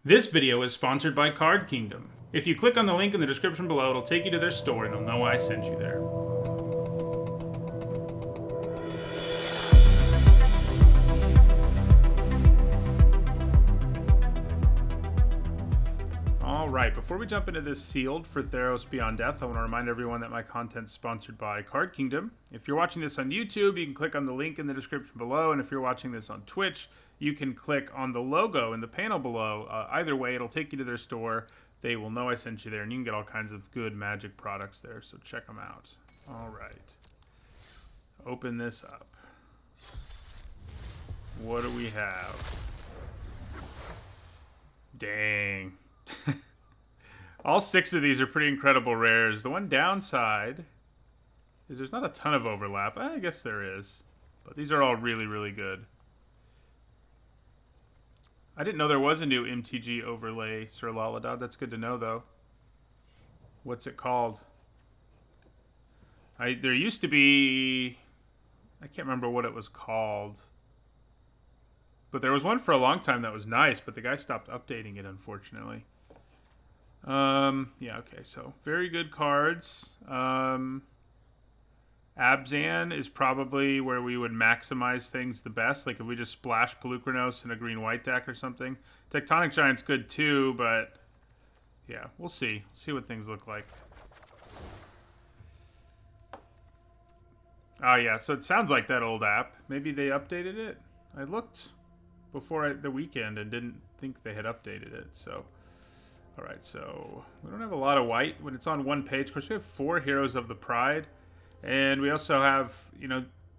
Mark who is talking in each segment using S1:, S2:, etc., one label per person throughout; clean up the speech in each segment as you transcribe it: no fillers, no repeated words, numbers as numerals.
S1: This video is sponsored by Card Kingdom. If you click on the link in the description below, it'll take you to their store and they'll know I sent you there. Alright, before we jump into this sealed for Theros Beyond Death, I want to remind everyone that my content's sponsored by Card Kingdom. If you're watching this on YouTube, you can click on the link in the description below, and if you're watching this on Twitch, you can click on the logo in the panel below. Either way, it'll take you to their store. They will know I sent you there, and you can get all kinds of good Magic products there, so check them out. Alright. Open this up. What do we have? Dang. All 6 of these are pretty incredible rares. The one downside is there's not a ton of overlap. I guess there is. But these are all really, really good. I didn't know there was a new MTG overlay, Sir Laladad. That's good to know, though. What's it called? There used to be... I can't remember what it was called. But there was one for a long time that was nice, but the guy stopped updating it, unfortunately. Yeah, okay, so very good cards. Abzan is probably where we would maximize things the best. Like if we just splash Pelucranos in a green-white deck or something. Tectonic Giant's good too, but yeah, we'll see. See what things look like. Oh yeah, so it sounds like that old app. Maybe they updated it. I looked before the weekend and didn't think they had updated it, so... Alright, so we don't have a lot of white when it's on one page. Of course, we have 4 Heroes of the Pride. And we also have,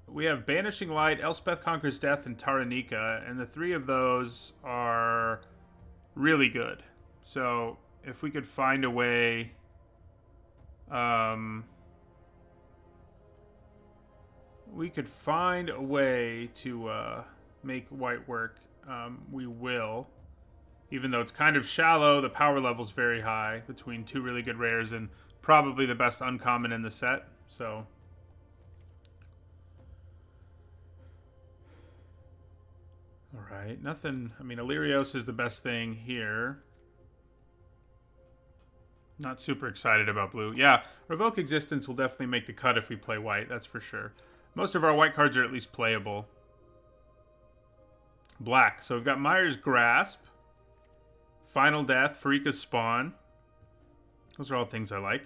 S1: we have Banishing Light, Elspeth Conquers Death, and Taranika. And the 3 of those are really good. So if we could find a way... we could find a way to make white work. We will. Even though it's kind of shallow, the power level's very high between 2 really good rares and probably the best uncommon in the set. So, alright, nothing. I mean, Illyrios is the best thing here. Not super excited about blue. Yeah, Revoke Existence will definitely make the cut if we play white, that's for sure. Most of our white cards are at least playable. Black. So we've got Myers Grasp. Final Death, Farika's Spawn. Those are all things I like.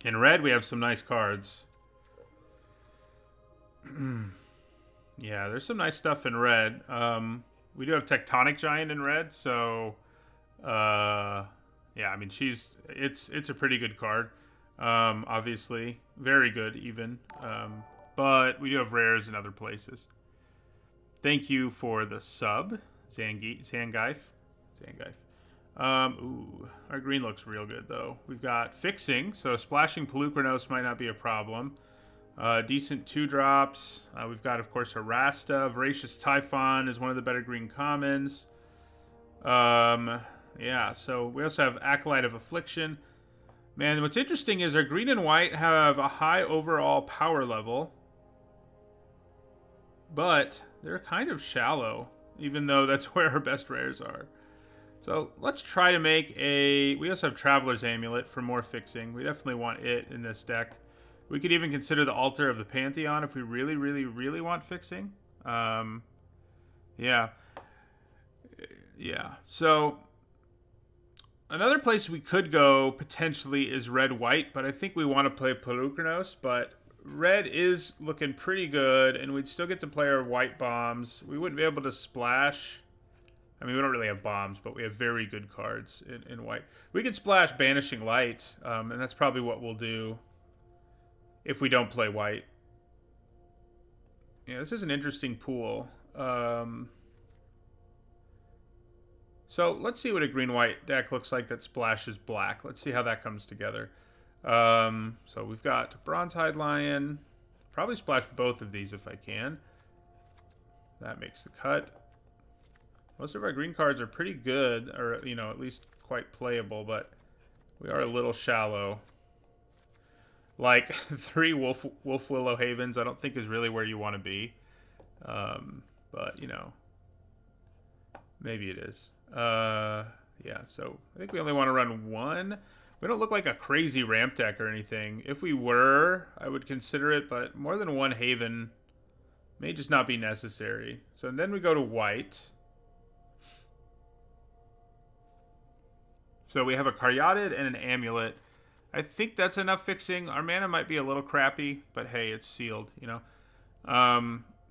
S1: In red, we have some nice cards. Yeah, there's some nice stuff in red. We do have Tectonic Giant in red, so... yeah, I mean, it's a pretty good card. Obviously. Very good, even. But we do have rares in other places. Thank you for the sub, Zangief. Ooh, our green looks real good, though. We've got Fixing, so splashing Pelucranos might not be a problem. Decent 2-drops. We've got, of course, Arasta. Voracious Typhon is one of the better green commons. Yeah, so we also have Acolyte of Affliction. Man, what's interesting is our green and white have a high overall power level. But they're kind of shallow, even though that's where our best rares are. So let's try to make a... We also have Traveler's Amulet for more fixing. We definitely want it in this deck. We could even consider the Altar of the Pantheon if we really, really, really want fixing. Yeah. Yeah. So another place we could go potentially is red-white, but I think we want to play Pelucranos, but... Red is looking pretty good, and we'd still get to play our white bombs. We wouldn't be able to splash. I mean, we don't really have bombs, but we have very good cards in white. We could splash Banishing Light, and that's probably what we'll do if we don't play white. Yeah, this is an interesting pool. So let's see what a green-white deck looks like that splashes black. Let's see how that comes together. So we've got Bronzehide Lion. Probably splash both of these if I can. That makes the cut. Most of our green cards are pretty good, or, at least quite playable, but we are a little shallow. Like, 3 Wolf Willow Havens I don't think is really where you want to be. But, you know, maybe it is. Yeah, so I think we only want to run one. We don't look like a crazy ramp deck or anything. If we were, I would consider it, but more than one Haven may just not be necessary. So then we go to white. So we have a Caryatid and an Amulet. I think that's enough fixing. Our mana might be a little crappy, but hey, it's sealed, you know.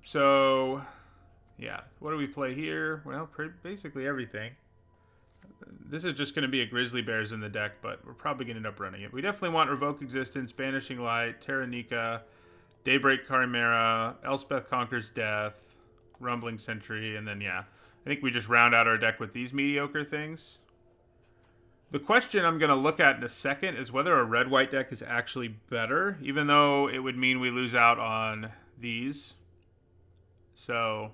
S1: So, yeah. What do we play here? Well, basically everything. This is just going to be a Grizzly Bears in the deck, but we're probably going to end up running it. We definitely want Revoke Existence, Banishing Light, Terranika, Daybreak Chimera, Elspeth Conquers Death, Rumbling Sentry, and then, yeah. I think we just round out our deck with these mediocre things. The question I'm going to look at in a second is whether a red-white deck is actually better, even though it would mean we lose out on these. So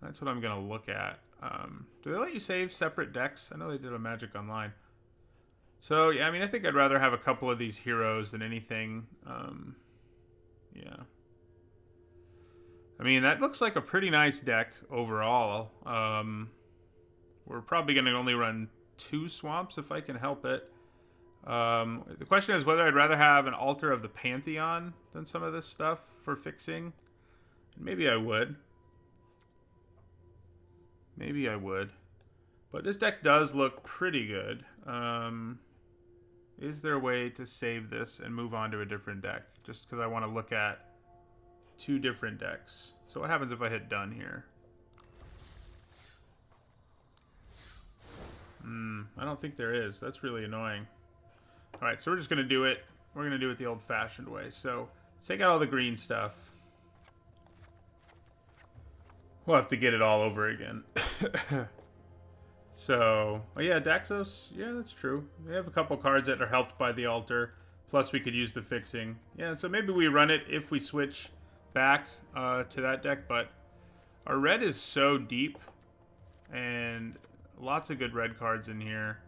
S1: that's what I'm going to look at. Do they let you save separate decks? I know they did on Magic Online. So, yeah, I mean, I think I'd rather have a couple of these heroes than anything. Yeah. I mean, that looks like a pretty nice deck overall. We're probably going to only run 2 swamps if I can help it. The question is whether I'd rather have an Altar of the Pantheon than some of this stuff for fixing. Maybe I would. Maybe I would. But this deck does look pretty good. Is there a way to save this and move on to a different deck? Just because I want to look at 2 different decks. So what happens if I hit done here? I don't think there is. That's really annoying. Alright, so we're just going to do it. We're going to do it the old-fashioned way. So let's take out all the green stuff. We'll have to get it all over again. So, oh yeah, Daxos. Yeah, that's true. We have a couple cards that are helped by the altar. Plus, we could use the fixing. Yeah, so maybe we run it if we switch back to that deck. But our red is so deep. And lots of good red cards in here.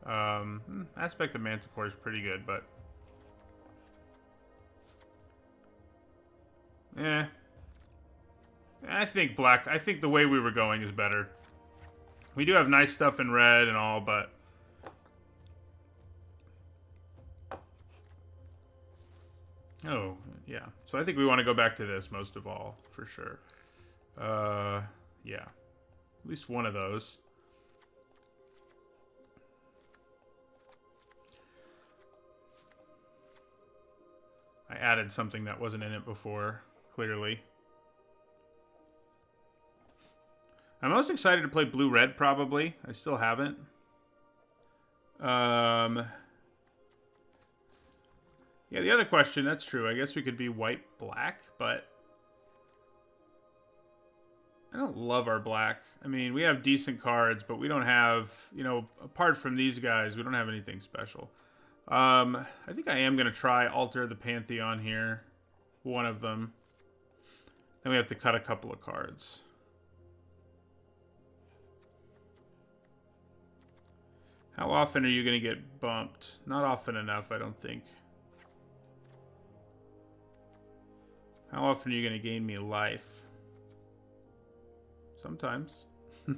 S1: Aspect of Manticore is pretty good, but... I think black. I think the way we were going is better. We do have nice stuff in red and all, but... Oh, yeah. So I think we want to go back to this most of all, for sure. Yeah. At least one of those. I added something that wasn't in it before, clearly. I'm most excited to play blue-red, probably. I still haven't. Yeah, the other question, that's true. I guess we could be white-black, but... I don't love our black. I mean, we have decent cards, but we don't have... You know, apart from these guys, we don't have anything special. I think I am going to try Altar the Pantheon here. One of them. Then we have to cut a couple of cards. How often are you going to get bumped? Not often enough, I don't think. How often are you going to gain me life? Sometimes. We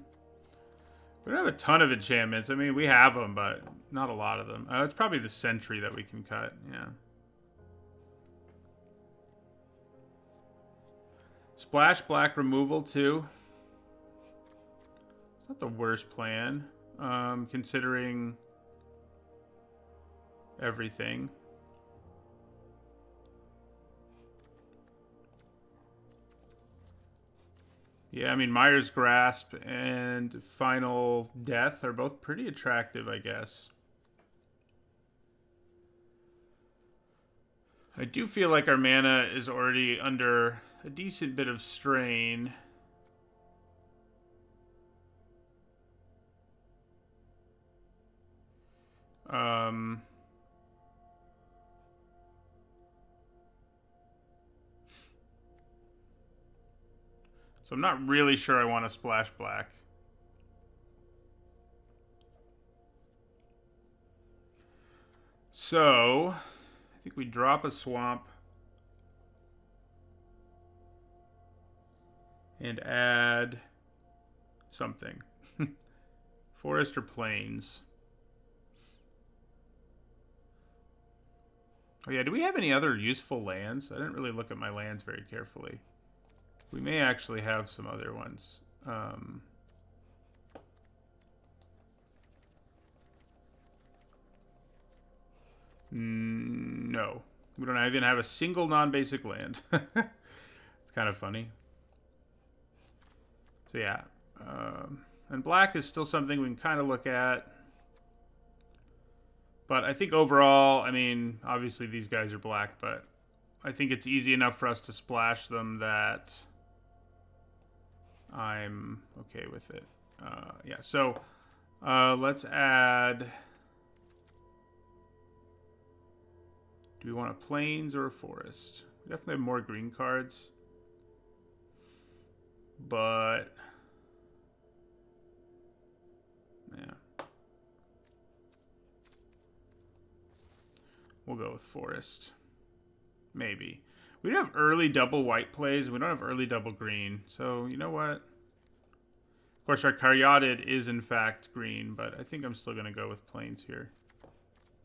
S1: don't have a ton of enchantments. I mean, we have them, but not a lot of them. It's probably the Sentry that we can cut, yeah. Splash black removal, too. It's not the worst plan. Considering everything. Yeah, I mean, Mire's Grasp and Final Death are both pretty attractive, I guess. I do feel like our mana is already under a decent bit of strain. So I'm not really sure I want to splash black. So, I think we drop a swamp. And add something. Forest or plains? Oh yeah, do we have any other useful lands? I didn't really look at my lands very carefully. We may actually have some other ones. No. We don't even have a single non-basic land. It's kind of funny. So yeah. And black is still something we can kind of look at. But I think overall, I mean, obviously these guys are black, but I think it's easy enough for us to splash them that I'm okay with it. Yeah, so let's add... Do we want a plains or a forest? We definitely have more green cards. But... yeah. We'll go with forest. Maybe. We do have early double white plays. We don't have early double green. So, you know what? Of course, our Caryatid is in fact green, but I think I'm still going to go with plains here.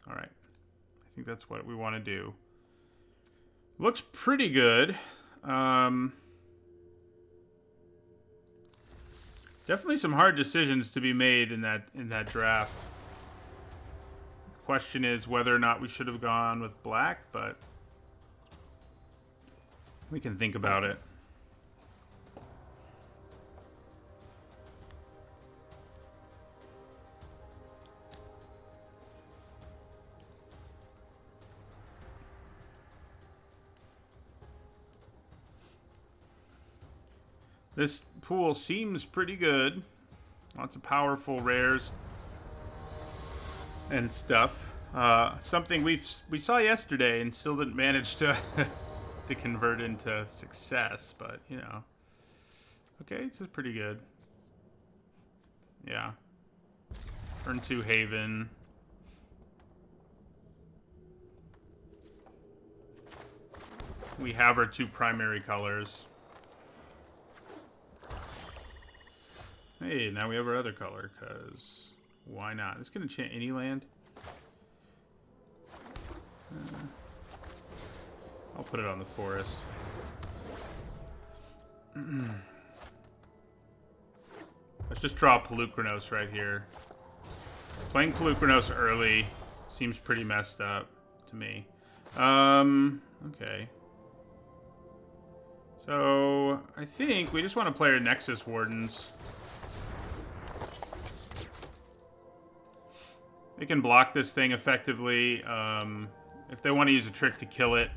S1: All right. I think that's what we want to do. Looks pretty good. Definitely some hard decisions to be made in that draft. The question is whether or not we should have gone with black, but we can think about it. This pool seems pretty good. Lots of powerful rares and stuff. Something we saw yesterday and still didn't manage to to convert into success, but you know. Okay, this is pretty good. Yeah. Turn 2 Haven. We have our 2 primary colors. Hey, now we have our other color, because why not? It's going to change any land. I'll put it on the forest. Let's just draw Pelucranos right here. Playing Pelucranos early seems pretty messed up to me. Okay. So, I think we just want to play our Nexus Wardens. They can block this thing effectively. If they want to use a trick to kill it,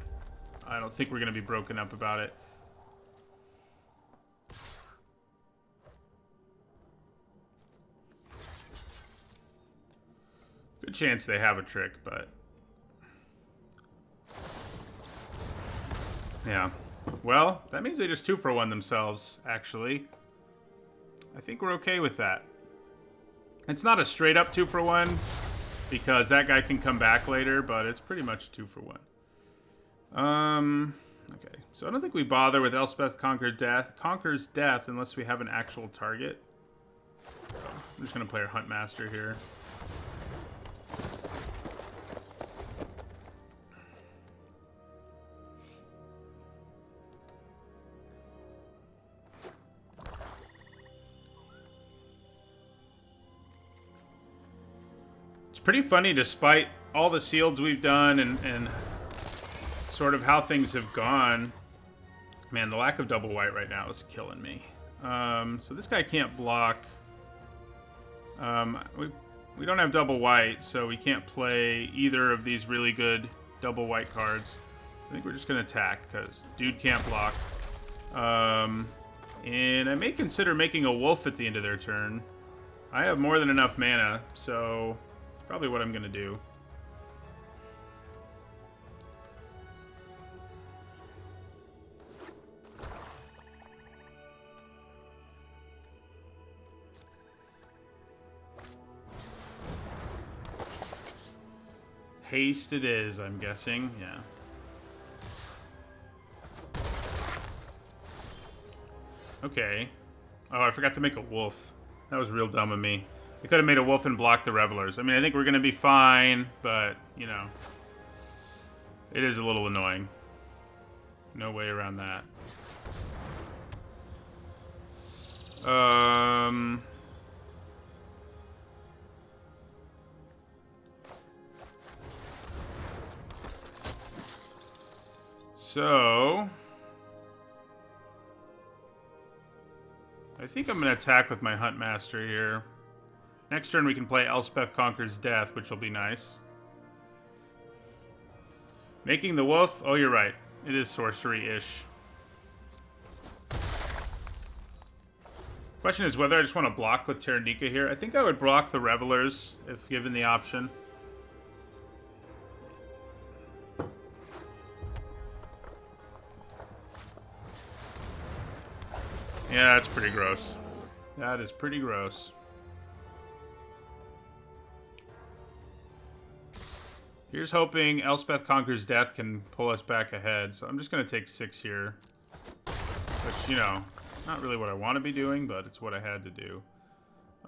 S1: I don't think we're going to be broken up about it. Good chance they have a trick, but... yeah. Well, that means they just 2-for-1 themselves, actually. I think we're okay with that. It's not a straight up 2-for-1, because that guy can come back later, but it's pretty much a 2-for-1. Okay. So I don't think we bother with Elspeth Conquers Death unless we have an actual target. So I'm just going to play our Huntmaster here. Pretty funny, despite all the sealeds we've done and sort of how things have gone. Man, the lack of double white right now is killing me. So this guy can't block. We don't have double white, so we can't play either of these really good double white cards. I think we're just going to attack, because dude can't block. And I may consider making a wolf at the end of their turn. I have more than enough mana, so... probably what I'm going to do. Haste it is, I'm guessing. Yeah. Okay. Oh, I forgot to make a wolf. That was real dumb of me. I could have made a wolf and blocked the revelers. I mean, I think we're going to be fine, but, you know. It is a little annoying. No way around that. So... I think I'm going to attack with my Hunt Master here. Next turn we can play Elspeth Conquers Death, which will be nice. Making the wolf? Oh, you're right. It is sorcery-ish. Question is whether I just want to block with Terranika here. I think I would block the Revelers if given the option. Yeah, that's pretty gross. That is pretty gross. Here's hoping Elspeth Conquers Death can pull us back ahead. So I'm just going to take 6 here. Which, you know, not really what I want to be doing, but it's what I had to do.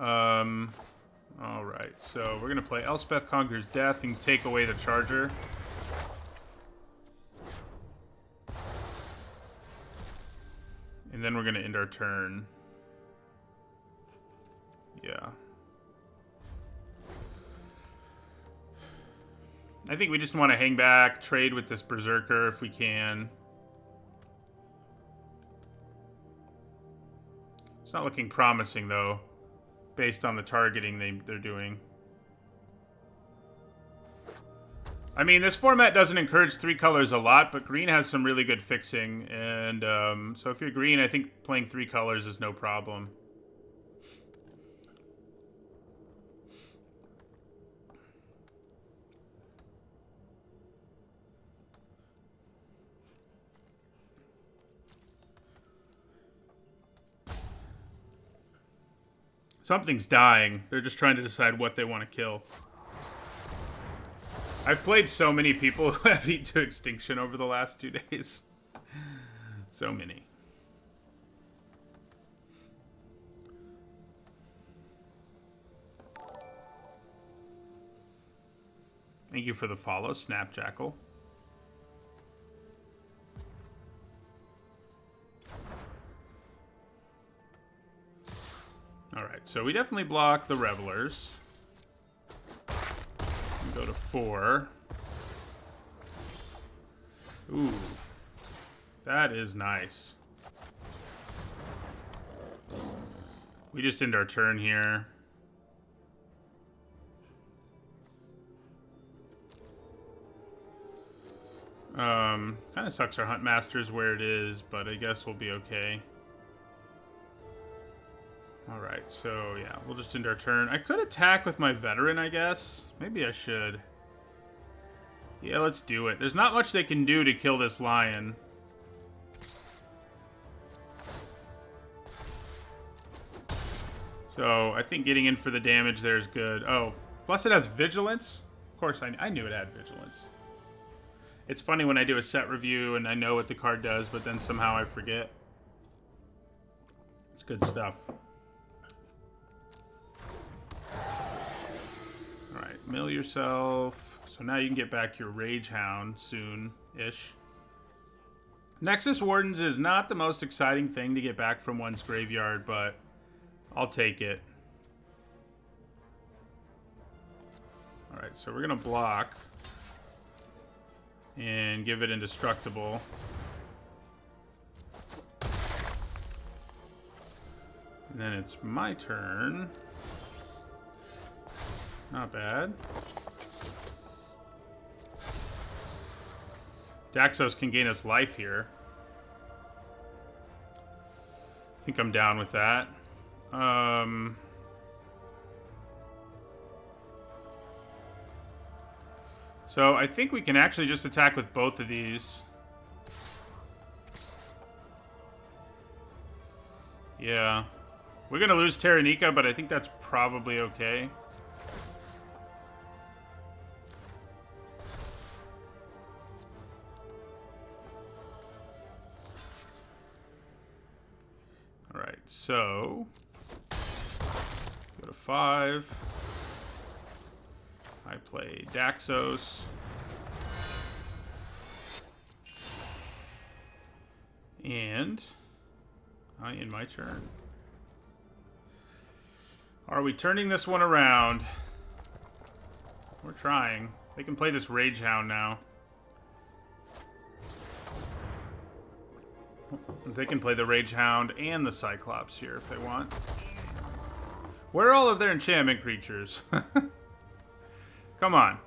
S1: Alright, so we're going to play Elspeth Conquers Death and take away the Charger. And then we're going to end our turn. Yeah. I think we just want to hang back, trade with this Berserker if we can. It's not looking promising, though, based on the targeting they're doing. I mean, this format doesn't encourage 3 colors a lot, but green has some really good fixing. And so if you're green, I think playing 3 colors is no problem. Something's dying. They're just trying to decide what they want to kill. I've played so many people who have eaten to extinction over the last 2 days. So many. Thank you for the follow, Snapjackal. Alright, so we definitely block the Revelers. Go to 4. Ooh. That is nice. We just end our turn here. Kind of sucks our Hunt Master's where it is, but I guess we'll be okay. Alright, so yeah, we'll just end our turn. I could attack with my Veteran, I guess. Maybe I should. Yeah, let's do it. There's not much they can do to kill this lion. So, I think getting in for the damage there is good. Oh, plus it has Vigilance. Of course, I knew it had Vigilance. It's funny when I do a set review and I know what the card does, but then somehow I forget. It's good stuff. Alright, mill yourself. So now you can get back your Rage Hound soon-ish. Nexus Wardens is not the most exciting thing to get back from one's graveyard, but I'll take it. Alright, so we're going to block and give it Indestructible. And then it's my turn. Not bad. Daxos can gain us life here. I think I'm down with that. So I think we can actually just attack with both of these. Yeah. We're going to lose Terranika, but I think that's probably okay. Alright, so go to 5. I play Daxos. And I end my turn. Are we turning this one around? We're trying. They can play this Rage Hound now. They can play the Rage Hound and the Cyclops here if they want. Where are all of their enchantment creatures? Come on.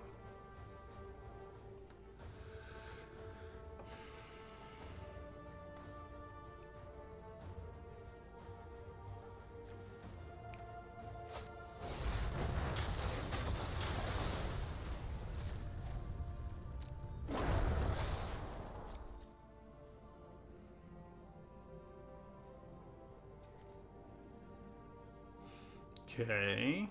S1: Okay.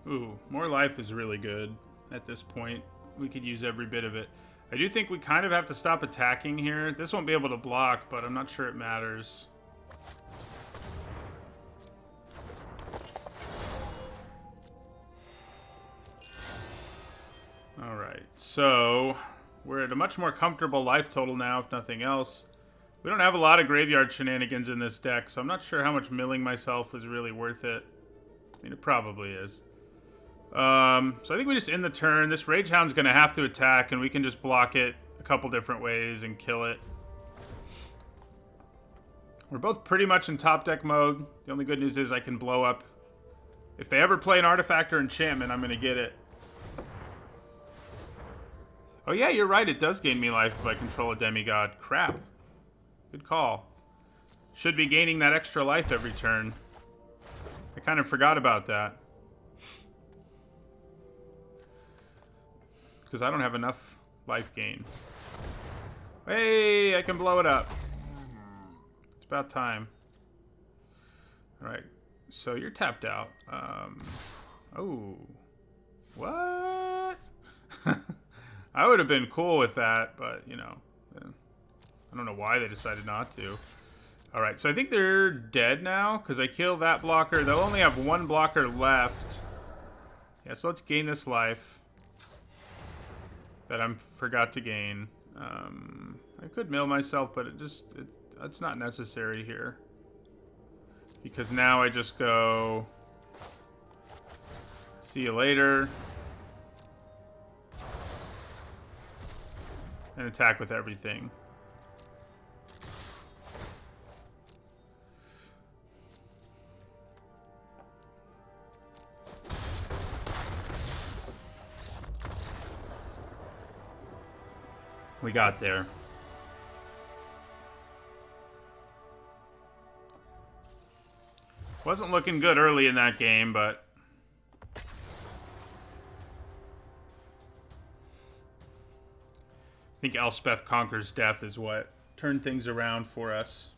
S1: Ooh, more life is really good at this point. We could use every bit of it. I do think we kind of have to stop attacking here. This won't be able to block, but I'm not sure it matters. Alright, so we're at a much more comfortable life total now, if nothing else. We don't have a lot of graveyard shenanigans in this deck, so I'm not sure how much milling myself is really worth it. I mean, it probably is. So I think we just end the turn. This Rage Hound's going to have to attack, and we can just block it a couple different ways and kill it. We're both pretty much in top deck mode. The only good news is I can blow up. If they ever play an artifact or enchantment, I'm going to get it. Oh yeah, you're right. It does gain me life if I control a demigod. Crap. Good call. Should be gaining that extra life every turn. I kind of forgot about that. Because I don't have enough life gain. Hey, I can blow it up. It's about time. Alright, so you're tapped out. Oh. What? I would have been cool with that, but, you know. I don't know why they decided not to. Alright, so I think they're dead now, because I killed that blocker. They'll only have one blocker left. Yeah, so let's gain this life that I forgot to gain. I could mill myself, but it's not necessary here. Because now I just go... See you later. And attack with everything. We got there. Wasn't looking good early in that game, but... I think Elspeth Conquers Death is what turned things around for us.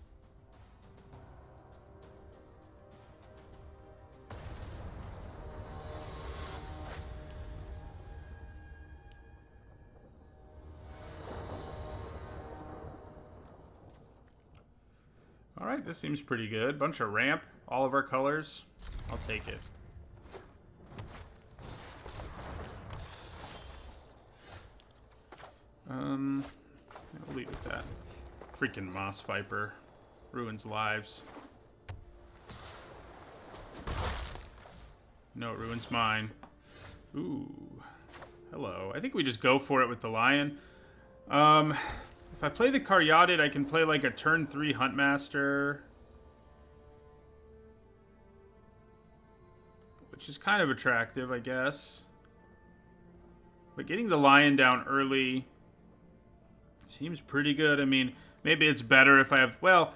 S1: Alright, this seems pretty good. Bunch of ramp, all of our colors. I'll take it. I'll leave it at that. Freaking Moss Viper. Ruins lives. No, it ruins mine. Ooh. Hello. I think we just go for it with the Lion. If I play the Caryatid, I can play like a turn 3 Huntmaster. Which is kind of attractive, I guess. But getting the Lion down early seems pretty good. I mean, maybe it's better if I have... Well,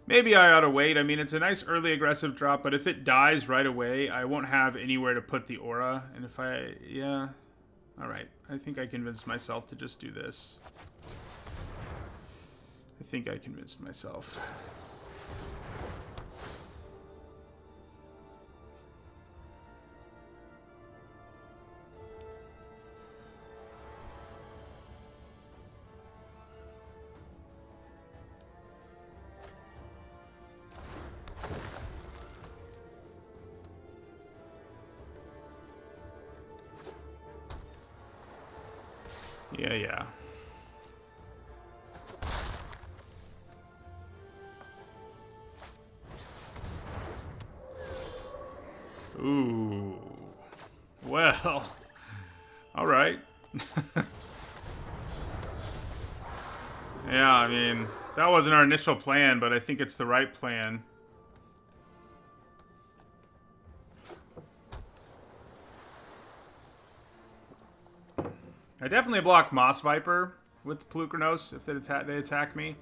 S1: maybe I ought to wait. I mean, it's a nice early aggressive drop, but if it dies right away, I won't have anywhere to put the aura. And if I... Yeah. Alright. I think I convinced myself to just do this. I think I convinced myself. Yeah, yeah. Ooh. Well. All right. Yeah, I mean, that wasn't our initial plan, but I think it's the right plan. I definitely block Moss Viper with Plukernos if they attack me.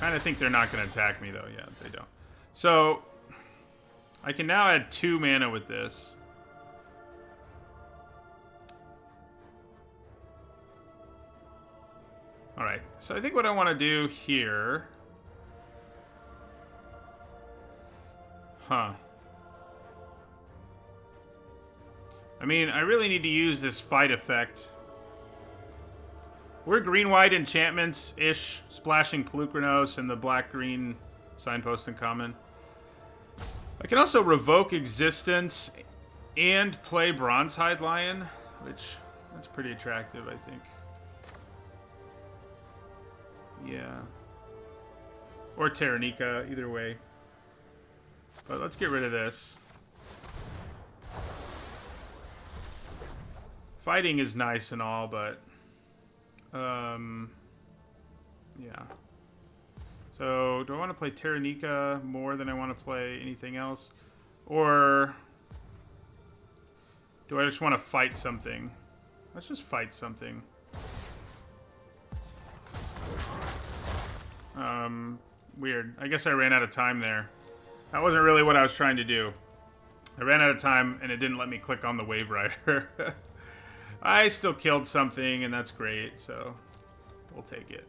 S1: Kind of think they're not going to attack me, though. Yeah, they don't. So, I can now add 2 mana with this. Alright, so I think what I want to do here... Huh. I mean, I really need to use this fight effect. We're green-white enchantments-ish, splashing Pelucranos and the black-green signpost in common. I can also revoke existence and play Bronzehide Lion, which that's pretty attractive, I think. Yeah. Or Terranica, either way. But let's get rid of this. Fighting is nice and all, but... yeah. So, do I want to play Terranica more than I want to play anything else? Or... do I just want to fight something? Let's just fight something. Weird. I guess I ran out of time there. That wasn't really what I was trying to do. I ran out of time, and it didn't let me click on the Wave Rider. I still killed something, and that's great, so we'll take it.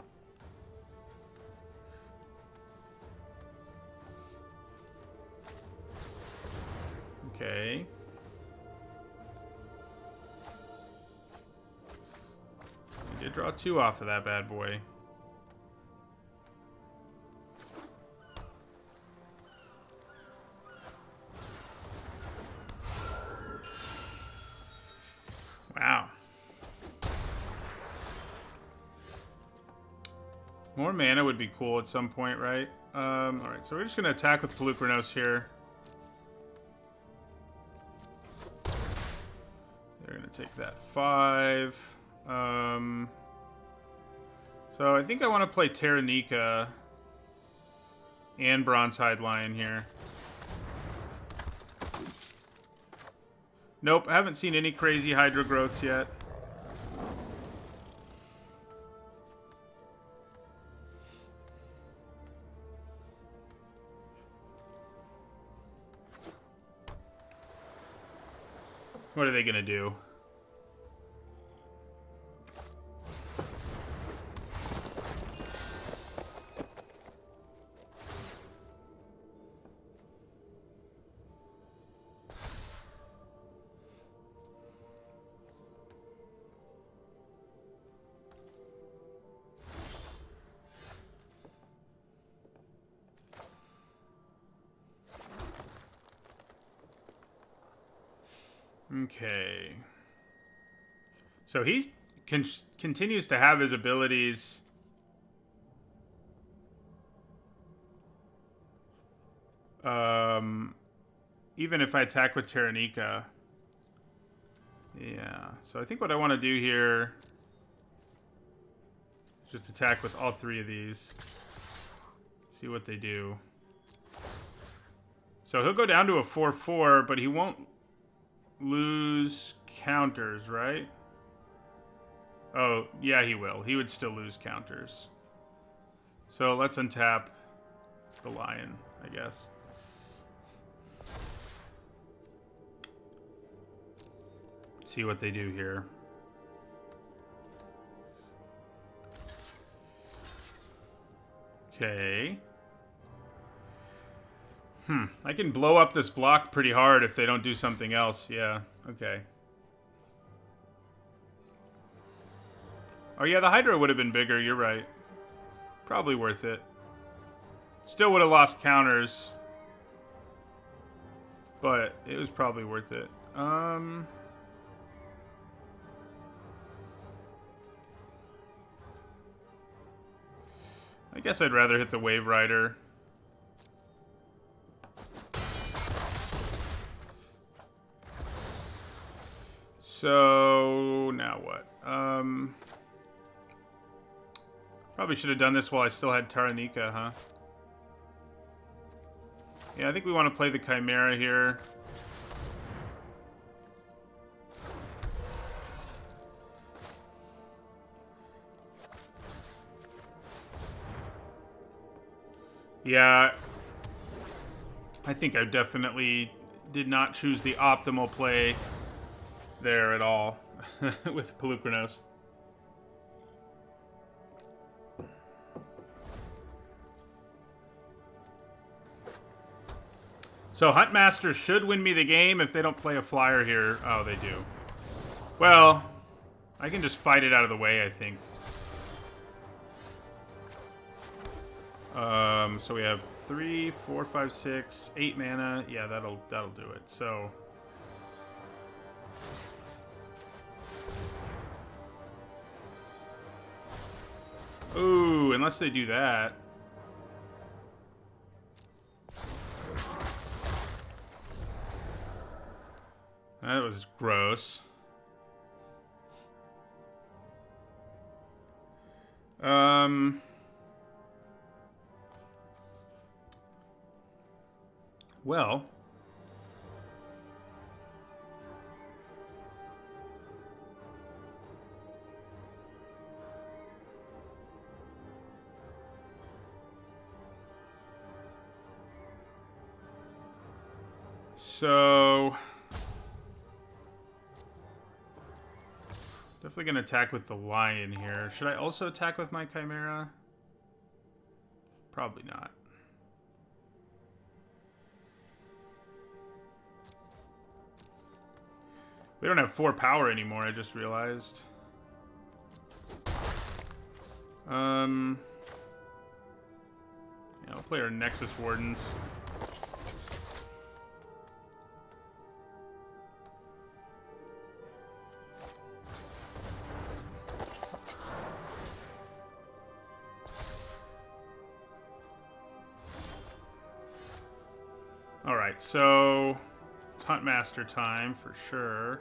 S1: Okay. We did draw 2 off of that bad boy. Wow. More mana would be cool at some point, right? Alright, so we're just going to attack with Pelucranos here. They're going to take that 5. So I think I want to play Terranica and Bronzehide Lion here. Nope, I haven't seen any crazy Hydra growths yet. What are they gonna do? Okay. So he continues to have his abilities. Even if I attack with Terranica. Yeah. So I think what I want to do here is just attack with all 3 of these. See what they do. So he'll go down to a 4/4, but he won't lose counters, right? Oh, yeah, he will. He would still lose counters. So let's untap the lion, I guess. See what they do here. Okay. I can blow up this block pretty hard if they don't do something else. Yeah, okay. Oh yeah, the Hydra would have been bigger, you're right. Probably worth it. Still would have lost counters. But it was probably worth it. I guess I'd rather hit the Wave Rider. So, now what? Probably should have done this while I still had Taranika, huh? Yeah, I think we want to play the Chimera here. Yeah, I think I definitely did not choose the optimal play there at all with Pelucranos. So Huntmaster should win me the game if they don't play a flyer here. Oh, they do. Well, I can just fight it out of the way, I think. So we have 3, 4, 5, 6, 8 mana. Yeah, that'll do it. So ooh, unless they do that. That was gross. Well, so definitely gonna attack with the lion here. Should I also attack with my Chimera? Probably not. We don't have 4 power anymore, I just realized. Yeah, I'll play our Nexus Wardens. Alright, so it's Huntmaster time for sure.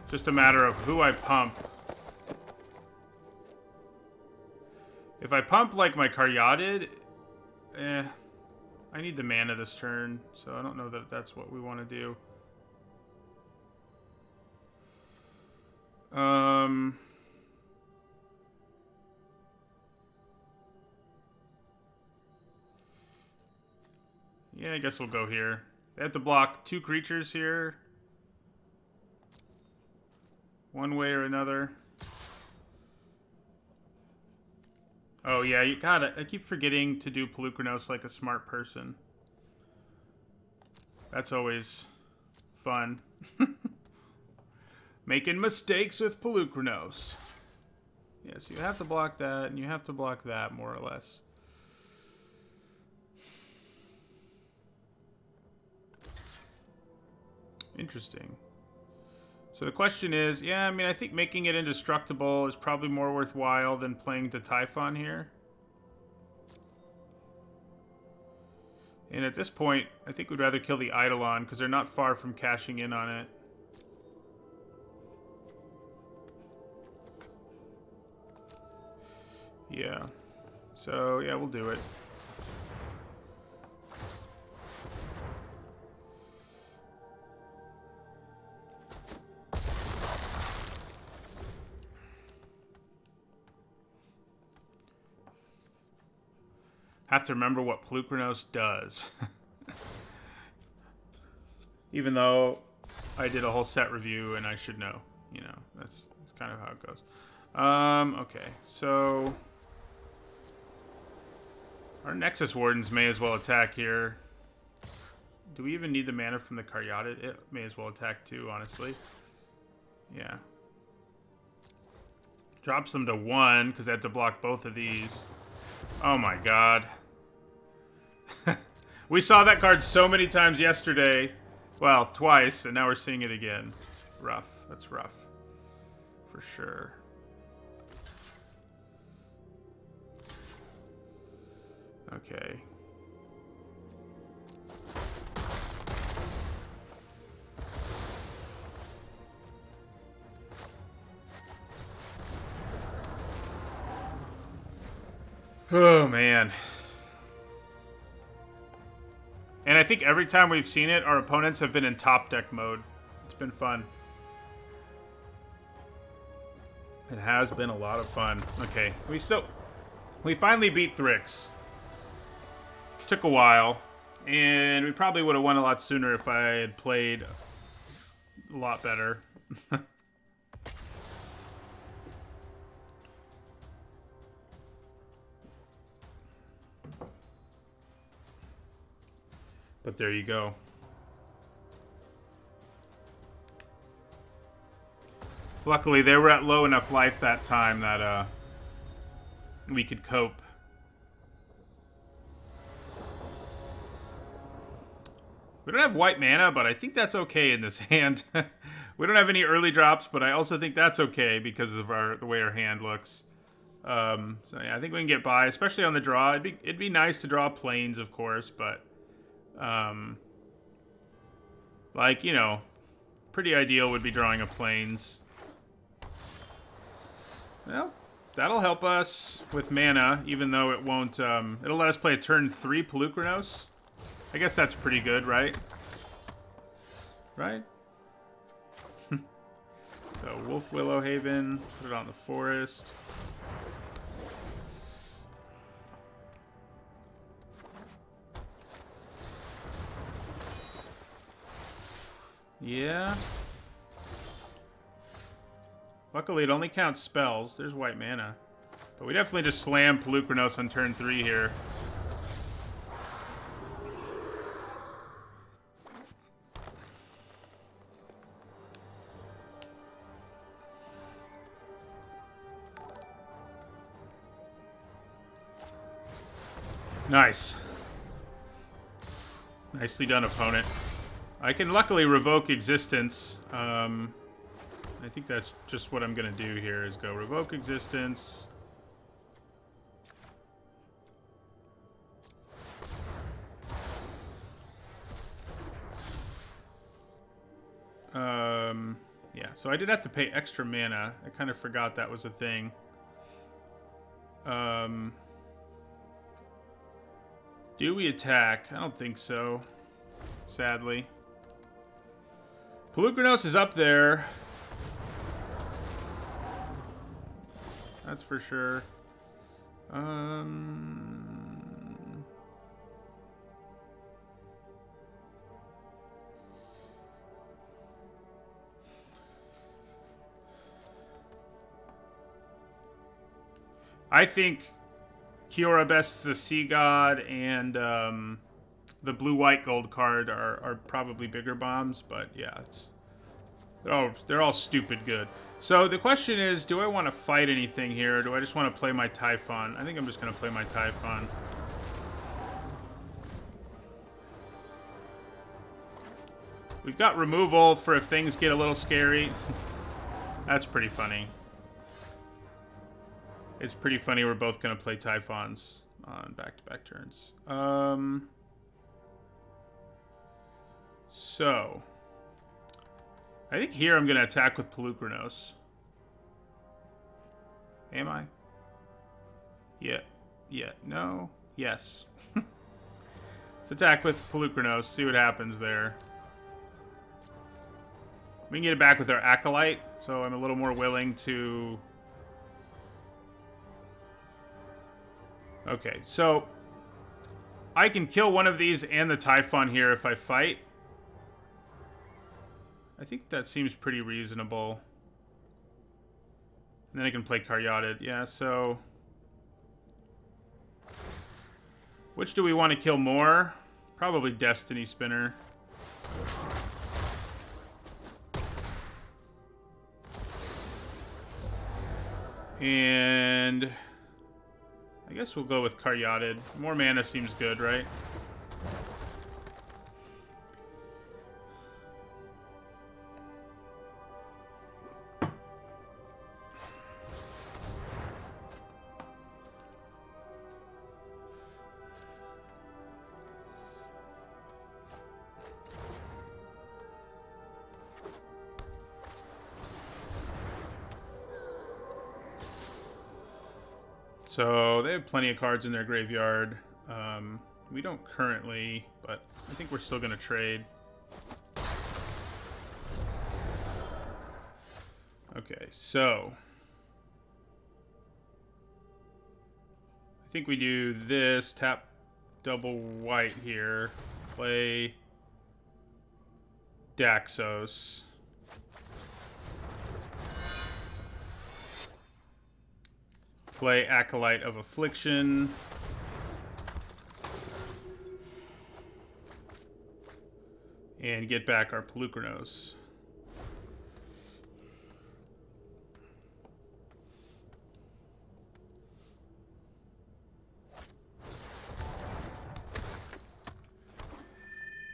S1: Just a matter of who I pump. If I pump like my Caryatid, I need the mana this turn, so I don't know that that's what we want to do. Yeah, I guess we'll go here. They have to block 2 creatures here. One way or another. Oh, yeah, you got it. I keep forgetting to do Pelucranos like a smart person. That's always fun. Making mistakes with Pelucranos. Yes, you have to block that, and you have to block that, more or less. Interesting. So the question is, yeah, I mean, I think making it indestructible is probably more worthwhile than playing the Typhon here. And at this point, I think we'd rather kill the Eidolon, because they're not far from cashing in on it. Yeah. So, yeah, we'll do it. Have to remember what Pelucranos does. Even though I did a whole set review and I should know. You know, that's kind of how it goes. Okay, so our Nexus Wardens may as well attack here. Do we even need the mana from the Caryatid? It may as well attack too, honestly. Yeah. Drops them to 1 because I had to block both of these. Oh my god. We saw that card so many times yesterday. Well, twice, and now we're seeing it again. Rough. That's rough. for sure. Okay. Oh, man. And I think every time we've seen it, our opponents have been in top deck mode. It's been fun. It has been a lot of fun. Okay, we finally beat Thrix. Took a while, and we probably would have won a lot sooner if I had played a lot better. But there you go. Luckily, they were at low enough life that time that we could cope. We don't have white mana, but I think that's okay in this hand. We don't have any early drops, but I also think that's okay because of the way our hand looks. So yeah, I think we can get by, especially on the draw. It'd be nice to draw planes, of course, but like, you know, pretty ideal would be drawing a planes. Well, that'll help us with mana, even though it won't. It'll let us play a turn 3 Pelucranos. I guess that's pretty good, right? Right? So, Wolf Willowhaven, put it on the forest. Yeah. Luckily, it only counts spells. There's white mana. But we definitely just slam Pelucranos on turn 3 here. Nice. Nicely done, opponent. I can luckily revoke existence. I think that's just what I'm going to do here is go revoke existence. Yeah, so I did have to pay extra mana. I kind of forgot that was a thing. Do we attack? I don't think so, sadly. Pelucranos is up there. That's for sure. I think Kiora Best's the Sea God and the blue-white gold card are probably bigger bombs, but yeah, they're all stupid good. So the question is, do I want to fight anything here, or do I just want to play my Typhon? I think I'm just going to play my Typhon. We've got removal for if things get a little scary. That's pretty funny. It's pretty funny we're both going to play Typhons on back-to-back turns. So, I think here I'm going to attack with Pelucranos. Am I? Yeah. Yeah. No. Yes. Let's attack with Pelucranos. See what happens there. We can get it back with our Acolyte, so I'm a little more willing to... Okay, so I can kill one of these and the Typhon here if I fight. I think that seems pretty reasonable. And then I can play Caryatid. Yeah, so... Which do we want to kill more? Probably Destiny Spinner. And... I guess we'll go with Caryatid. More mana seems good, right? So they have plenty of cards in their graveyard. We don't currently, but I think we're still going to trade. Okay, so I think we do this, tap double white here, play Daxos. Play Acolyte of Affliction. And get back our Pelucranos.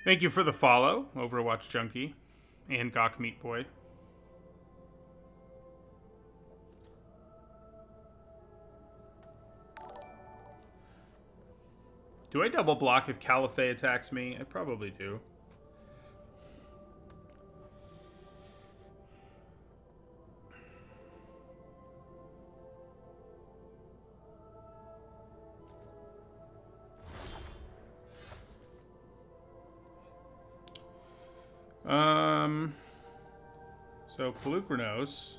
S1: Thank you for the follow, Overwatch Junkie and Gawk Meat Boy. Do I double block if Caliphate attacks me? I probably do. So Pelucranos.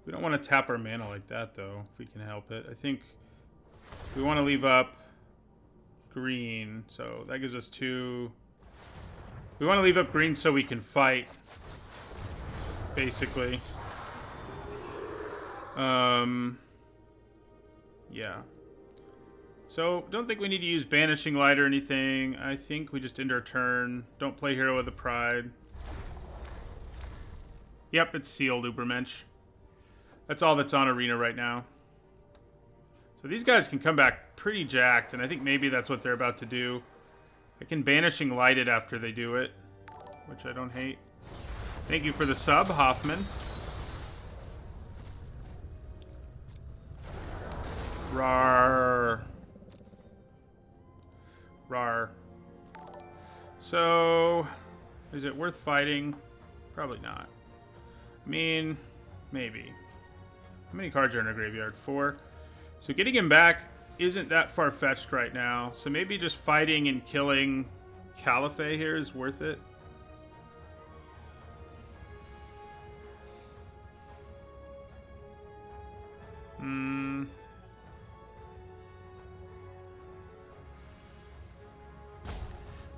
S1: We don't want to tap our mana like that, though, if we can help it. I think we want to leave up green, so that gives us 2. We want to leave up green so we can fight, basically. Yeah. So, don't think we need to use Banishing Light or anything. I think we just end our turn. Don't play Hero of the Pride. Yep, it's sealed, Ubermensch. That's all that's on Arena right now. So these guys can come back pretty jacked, and I think maybe that's what they're about to do. I can Banishing Light it after they do it, which I don't hate. Thank you for the sub, Hoffman. Rawr. Rawr. So, is it worth fighting? Probably not. I mean, maybe. How many cards are in our graveyard? 4. So getting him back isn't that far-fetched right now. So maybe just fighting and killing Caliphate here is worth it.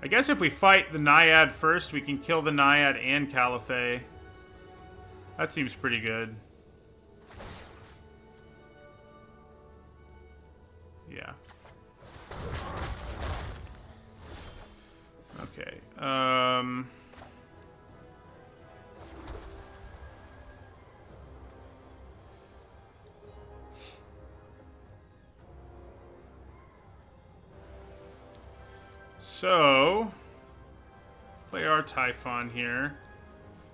S1: I guess if we fight the Naiad first, we can kill the Naiad and Caliphate. That seems pretty good. Yeah. Okay. So, play our Typhon here.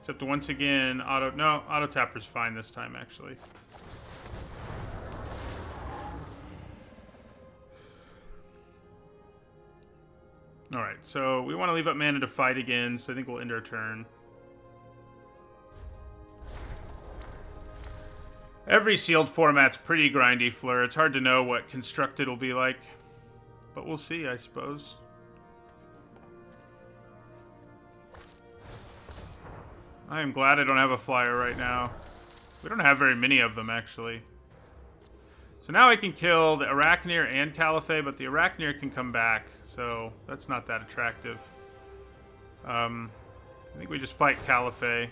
S1: Except once again, auto tapper's fine this time, actually. Alright, so we want to leave up mana to fight again, so I think we'll end our turn. Every sealed format's pretty grindy, Fleur. It's hard to know what constructed will be like. But we'll see, I suppose. I am glad I don't have a flyer right now. We don't have very many of them, actually. So now I can kill the Arachneer and Caliphate, but the Arachneer can come back, so that's not that attractive. I think we just fight Caliphate.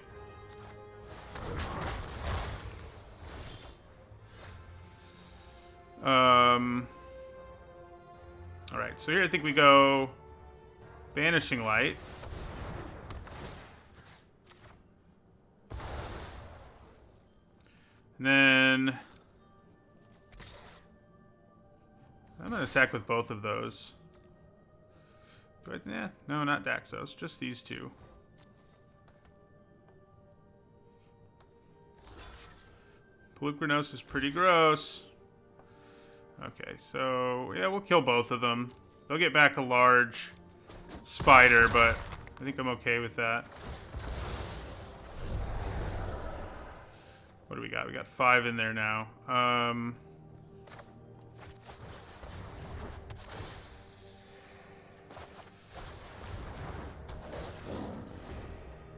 S1: Alright, so here I think we go Banishing Light. And then I'm going to attack with both of those. No, not Daxos. Just these two. Pelucranos is pretty gross. Okay, so yeah, we'll kill both of them. They'll get back a large spider, but I think I'm okay with that. What do we got? We got 5 in there now.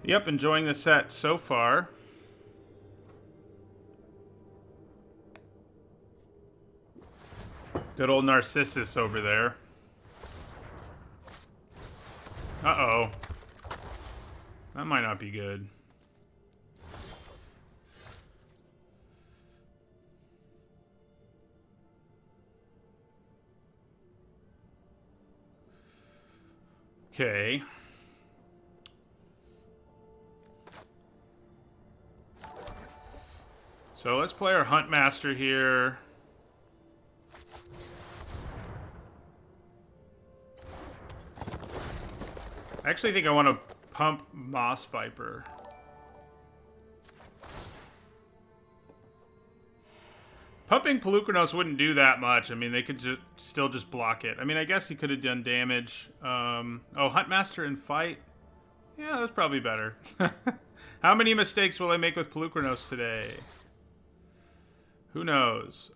S1: Yep, enjoying the set so far. Good old Narcissus over there. Uh-oh. That might not be good. Okay. So let's play our Huntmaster here. I actually think I want to pump Moss Viper. Pumping Pelucranos wouldn't do that much. I mean, they could still just block it. I mean, I guess he could have done damage. Oh, Huntmaster in fight? Yeah, that's probably better. How many mistakes will I make with Pelucranos today? Who knows?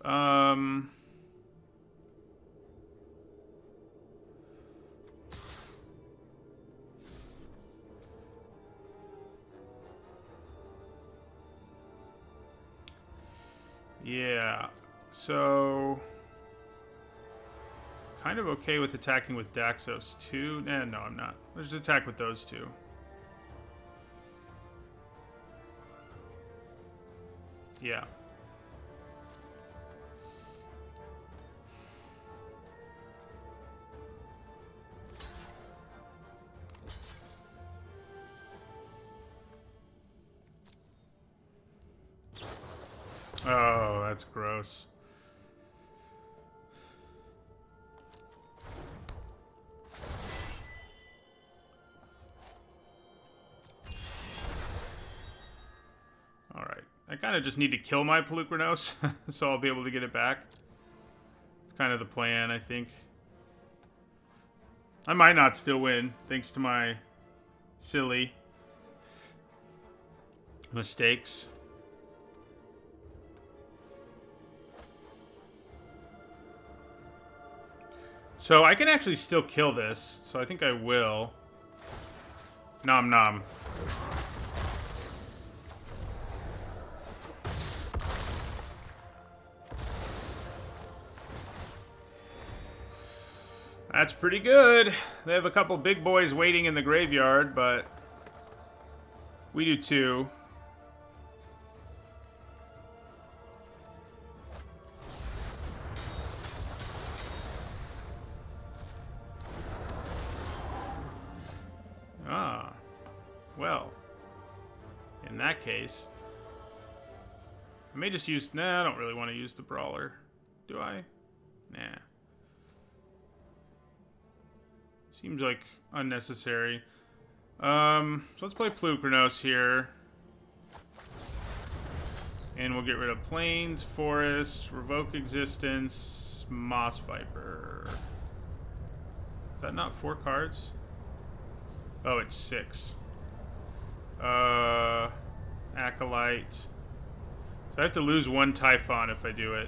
S1: Yeah, so kind of okay with attacking with Daxos too. No, I'm not. Let's just attack with those two. Yeah. Oh, that's gross. Alright. I kind of just need to kill my Pelucranos, so I'll be able to get it back. It's kind of the plan, I think. I might not still win, thanks to my silly mistakes. So I can actually still kill this, so I think I will. Nom nom. That's pretty good. They have a couple big boys waiting in the graveyard, but we do too. Ah, well, in that case, I may just use, nah, I don't really want to use the Brawler. Do I? Nah. Seems like unnecessary. So let's play Pelucranos here. And we'll get rid of Plains, Forest, Revoke Existence, Moss Viper. Is that not 4 cards? Oh, it's 6. Acolyte. So I have to lose 1 Typhon if I do it.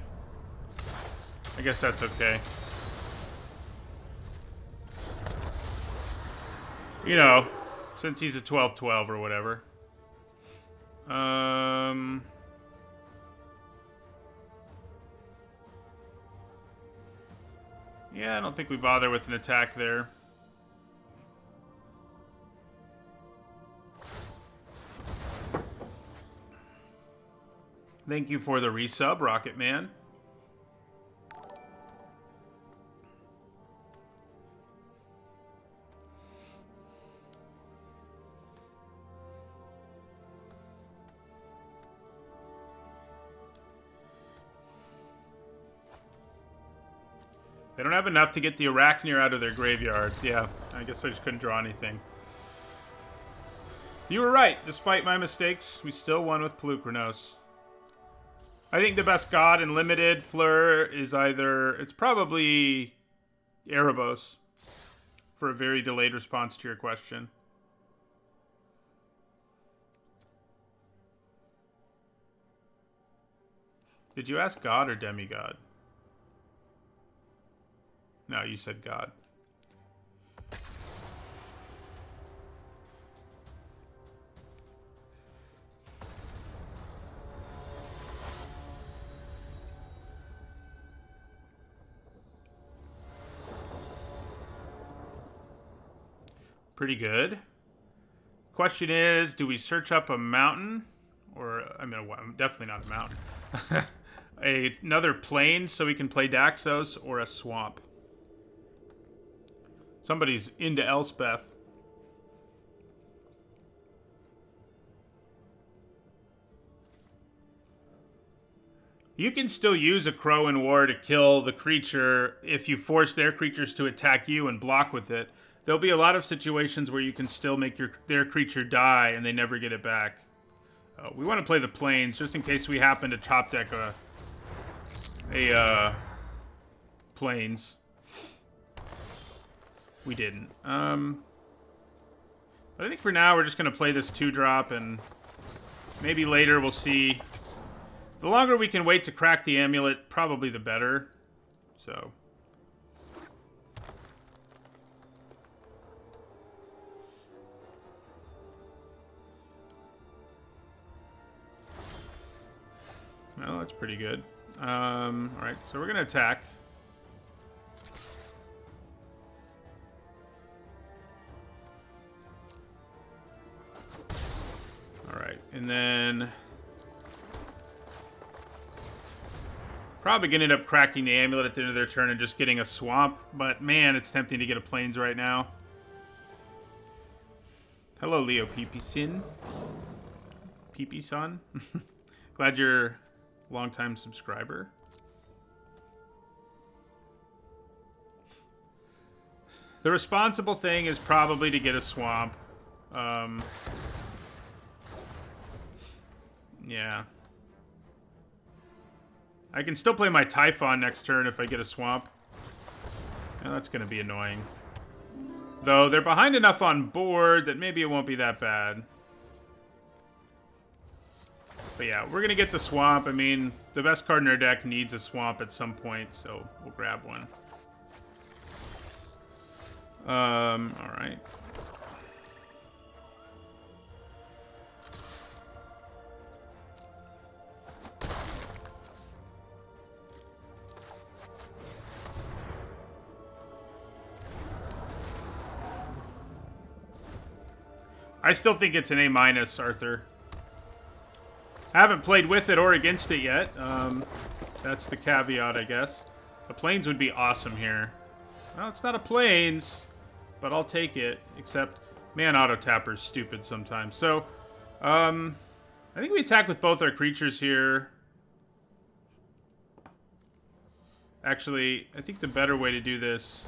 S1: I guess that's okay. You know, since he's a 12/12 or whatever. Yeah, I don't think we bother with an attack there. Thank you for the resub, Rocket Man. They don't have enough to get the Arachneer out of their graveyard. Yeah, I guess I just couldn't draw anything. You were right. Despite my mistakes, we still won with Pelucranos. I think the best god in Limited Fleur is either... It's probably Erebos, for a very delayed response to your question. Did you ask God or demigod? No, you said God. Pretty good. Question is, do we search up a mountain? Or, I mean, definitely not a mountain. Another plain so we can play Daxos, or a swamp. Somebody's into Elspeth. You can still use a Crow in War to kill the creature if you force their creatures to attack you and block with it. There'll be a lot of situations where you can still make their creature die and they never get it back. We want to play the plains just in case we happen to top deck a plains. We didn't. But I think for now we're just going to play this 2-drop, and maybe later we'll see. The longer we can wait to crack the amulet, probably the better. So. Well, that's pretty good. Alright, so we're going to attack. Alright, and then... probably going to end up cracking the amulet at the end of their turn and just getting a swamp. But, man, it's tempting to get a plains right now. Hello, Leo Peepee-sin. Peepee-son. Glad you're... long-time subscriber. The responsible thing is probably to get a swamp. Yeah. I can still play my Typhon next turn if I get a swamp. Oh, that's going to be annoying. Though they're behind enough on board that maybe it won't be that bad. But yeah, we're going to get the swamp. I mean, the best card in our deck needs a swamp at some point, so we'll grab one. Alright. I still think it's an A-, Arthur. I haven't played with it or against it yet. That's the caveat, I guess. A plains would be awesome here. Well, it's not a plains, but I'll take it. Except, man, auto-tapper's stupid sometimes. So, I think we attack with both our creatures here. Actually, I think the better way to do this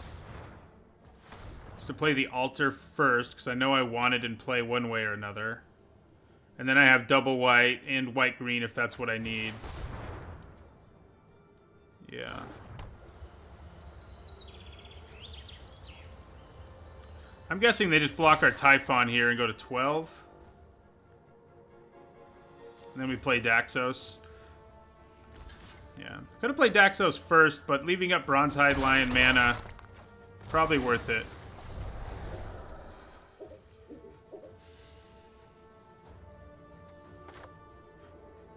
S1: is to play the altar first, because I know I want it in play one way or another. And then I have double white and white-green if that's what I need. Yeah. I'm guessing they just block our Typhon here and go to 12. And then we play Daxos. Yeah. Could have played Daxos first, but leaving up Bronzehide Lion mana, probably worth it.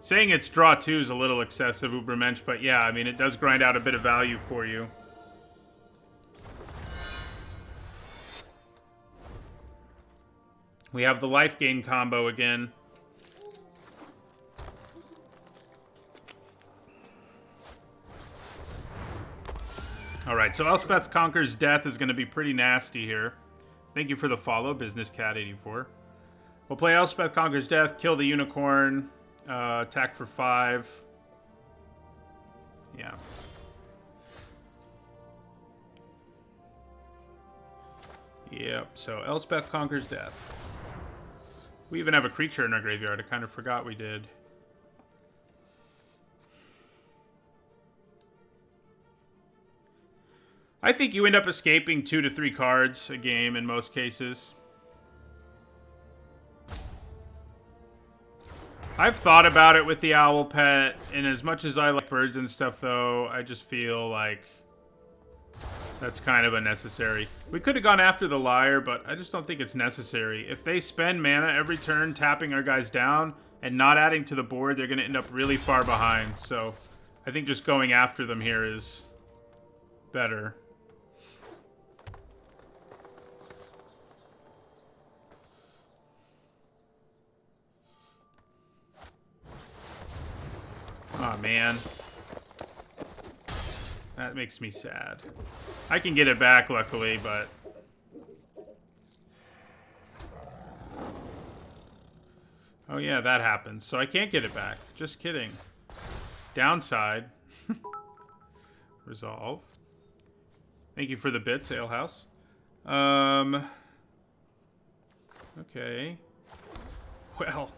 S1: Saying it's draw 2 is a little excessive, Ubermensch, but yeah, I mean, it does grind out a bit of value for you. We have the life gain combo again. Alright, so Elspeth Conquers Death is going to be pretty nasty here. Thank you for the follow, BusinessCat84. We'll play Elspeth Conquers Death, kill the unicorn. Attack for 5. Yeah. Yep, so Elspeth Conquers Death. We even have a creature in our graveyard. I kind of forgot we did. I think you end up escaping 2 to 3 cards a game in most cases. I've thought about it with the owl pet, and as much as I like birds and stuff, though, I just feel like that's kind of unnecessary. We could have gone after the Liar, but I just don't think it's necessary. If they spend mana every turn tapping our guys down and not adding to the board, they're going to end up really far behind. So I think just going after them here is better. Oh man. That makes me sad. I can get it back, luckily, but... Oh yeah, that happens. So I can't get it back. Just kidding. Downside. Resolve. Thank you for the bits, Alehouse. Okay. Well...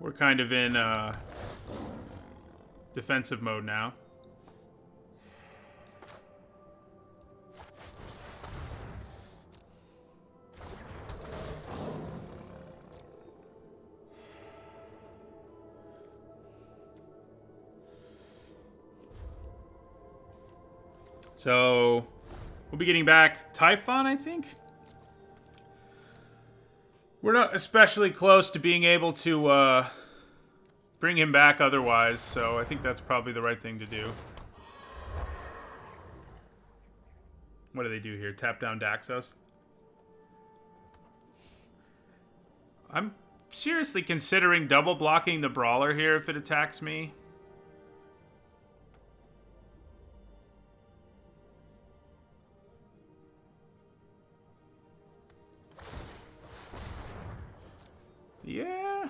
S1: We're kind of in defensive mode now. So, we'll be getting back Typhon, I think? We're not especially close to being able to bring him back otherwise, so I think that's probably the right thing to do. What do they do here? Tap down Daxos? I'm seriously considering double blocking the Brawler here if it attacks me. Yeah,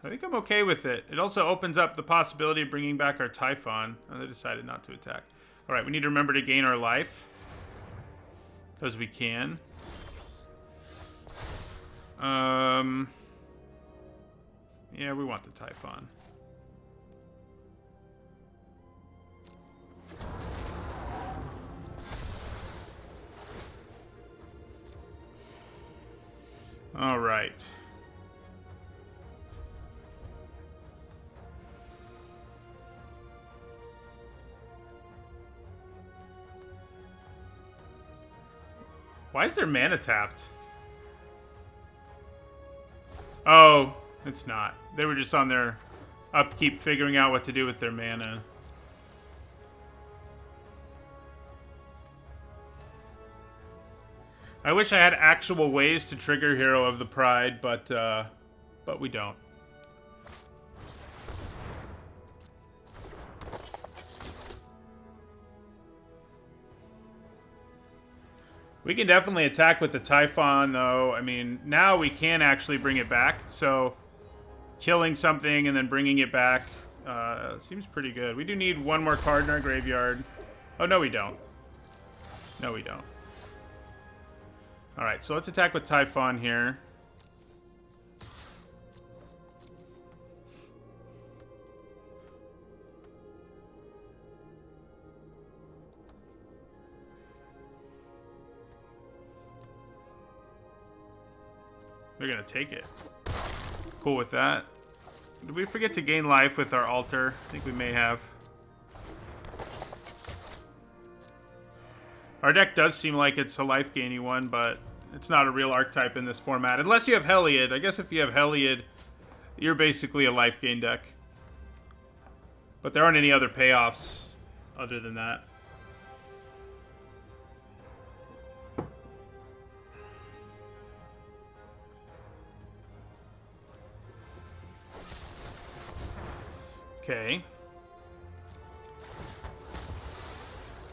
S1: I think I'm okay with it. It also opens up the possibility of bringing back our Typhon. Oh, they decided not to attack. All right, we need to remember to gain our life. Because we can. Yeah, we want the Typhon. All right. Why is their mana tapped? Oh, it's not. They were just on their upkeep figuring out what to do with their mana. I wish I had actual ways to trigger Hero of the Pride, but we don't. We can definitely attack with the Typhon, though. I mean, now we can actually bring it back. So, killing something and then bringing it back seems pretty good. We do need one more card in our graveyard. Oh, no, we don't. No, we don't. All right, so let's attack with Typhon here. They're gonna take it. Cool with that. Did we forget to gain life with our altar? I think we may have. Our deck does seem like it's a life-gaining one, but it's not a real archetype in this format. Unless you have Heliod. I guess if you have Heliod, you're basically a life-gain deck. But there aren't any other payoffs other than that. Okay.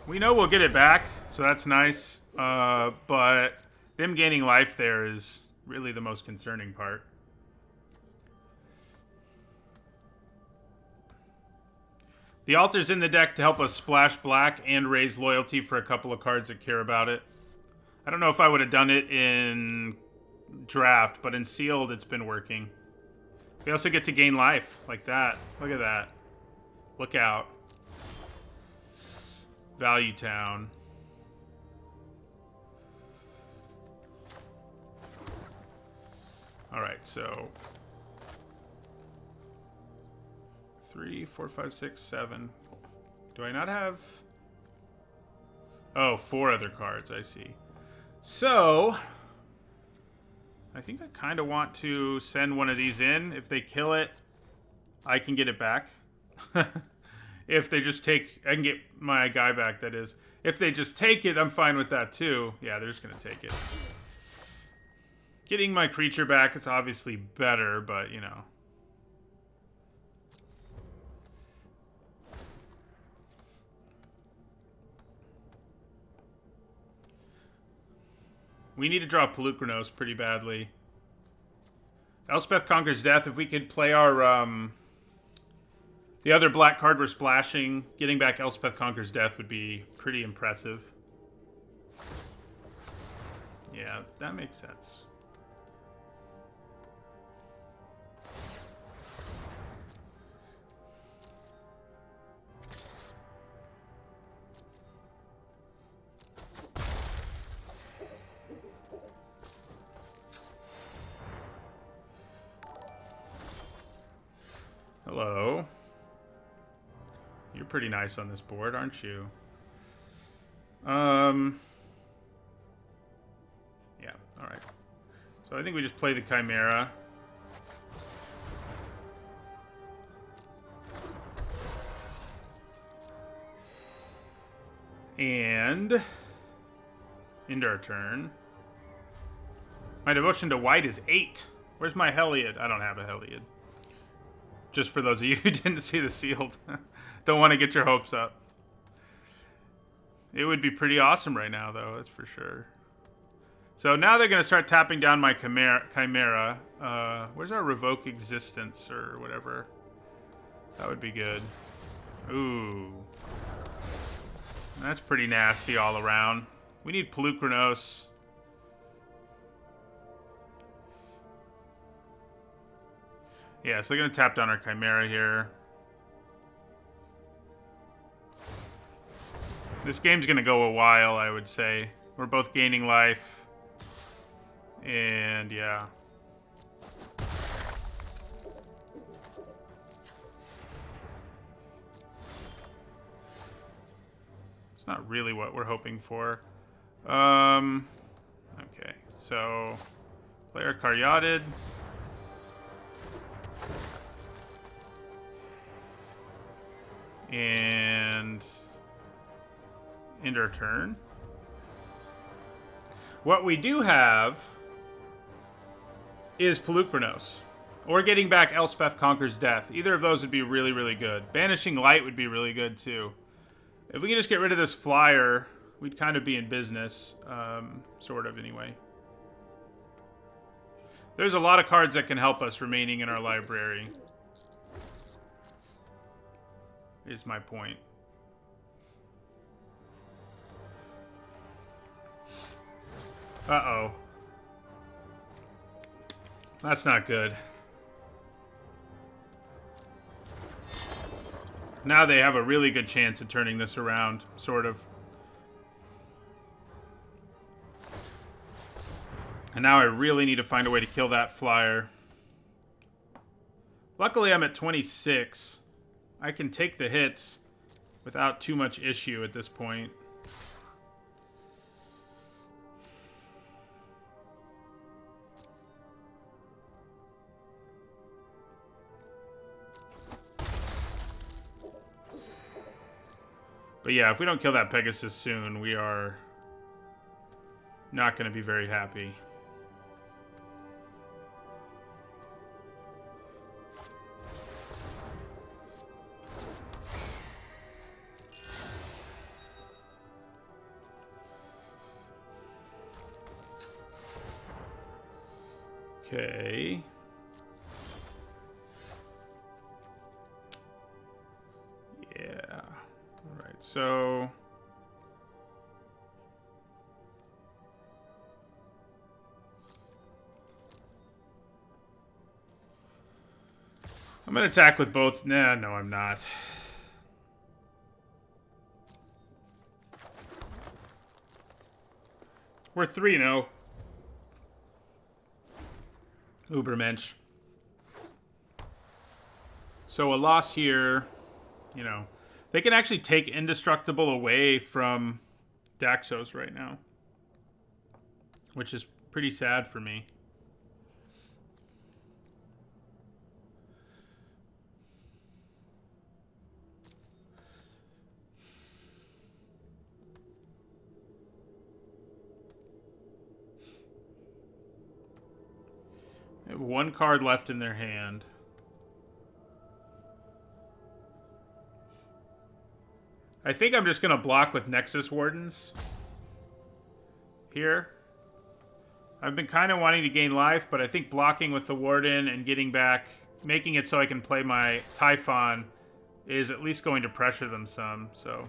S1: We know we'll get it back, so that's nice. But them gaining life there is really the most concerning part. The altar's in the deck to help us splash black and raise loyalty for a couple of cards that care about it. I don't know if I would have done it in draft, but in sealed it's been working. We also get to gain life, like that. Look at that. Look out. Value Town. Alright, so 3, 4, 5, 6, 7. Do I not have... Oh, 4 other cards, I see. So, I think I kind of want to send one of these in. If they kill it, I can get it back. If they just take... I can get my guy back, that is. If they just take it, I'm fine with that too. Yeah, they're just going to take it. Getting my creature back is obviously better, but, you know. We need to draw Pelucranos pretty badly. Elspeth Conquers Death. If we could play our... the other black card we're splashing, getting back Elspeth Conquers Death would be pretty impressive. Yeah, that makes sense. Hello. You're pretty nice on this board, aren't you? Yeah, alright. So I think we just play the Chimera. And end our turn. My devotion to white is 8. Where's my Heliod? I don't have a Heliod. Just for those of you who didn't see the sealed. Don't want to get your hopes up. It would be pretty awesome right now, though. That's for sure. So now they're going to start tapping down my Chimera. Where's our Revoke Existence or whatever? That would be good. Ooh. That's pretty nasty all around. We need Pelucranos. Yeah, so they're going to tap down our Chimera here. This game's going to go a while, I would say. We're both gaining life. And, yeah. It's not really what we're hoping for. Okay, so... Player Caryatid. And end our turn. What we do have is Pelucranos. Or getting back Elspeth Conquers Death. Either of those would be really, really good. Banishing Light would be really good, too. If we can just get rid of this flyer, we'd kind of be in business. Sort of, anyway. There's a lot of cards that can help us remaining in our library. Is my point. Uh-oh. That's not good. Now they have a really good chance of turning this around, sort of. And now I really need to find a way to kill that flyer. Luckily, I'm at 26. I can take the hits without too much issue at this point. But yeah, if we don't kill that Pegasus soon, we are not going to be very happy. Okay. Yeah. All right. So I'm going to attack with both. Nah, no, I'm not. We're 3-0. Ubermensch. So a loss here, you know, they can actually take Indestructible away from Daxos right now, which is pretty sad for me. They have one card left in their hand. I think I'm just going to block with Nexus Wardens here. I've been kind of wanting to gain life, but I think blocking with the Warden and getting back, making it so I can play my Typhon is at least going to pressure them some, so...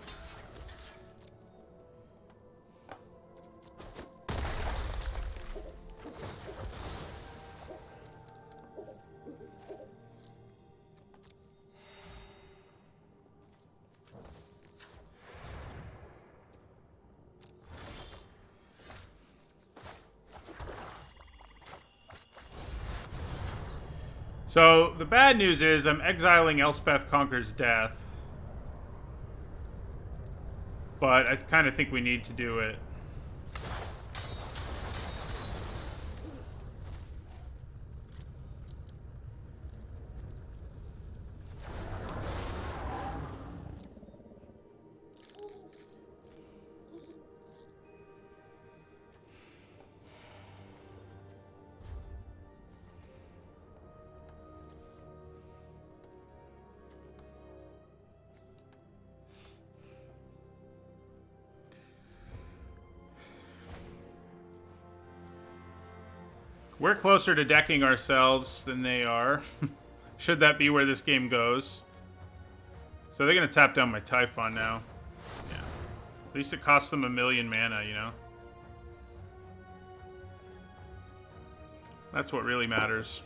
S1: So, the bad news is I'm exiling Elspeth Conquers Death. But I kind of think we need to do it. We're closer to decking ourselves than they are. Should that be where this game goes. So they're going to tap down my Typhon now. Yeah. At least it costs them 1,000,000 mana, you know? That's what really matters.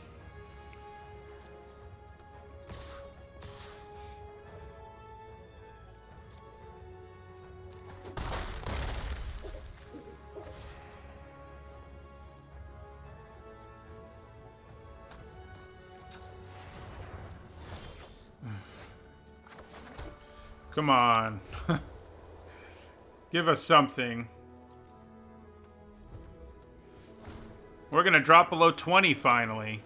S1: Come on. Give us something. We're going to drop below 20 finally.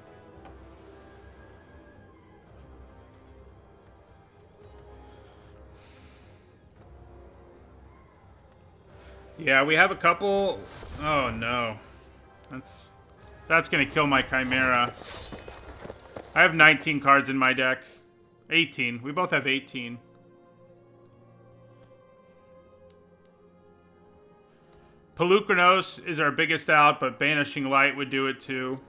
S1: Yeah, we have a couple. Oh no. That's going to kill my Chimera. I have 19 cards in my deck. 18. We both have 18. Pelucranos is our biggest out, but Banishing Light would do it too.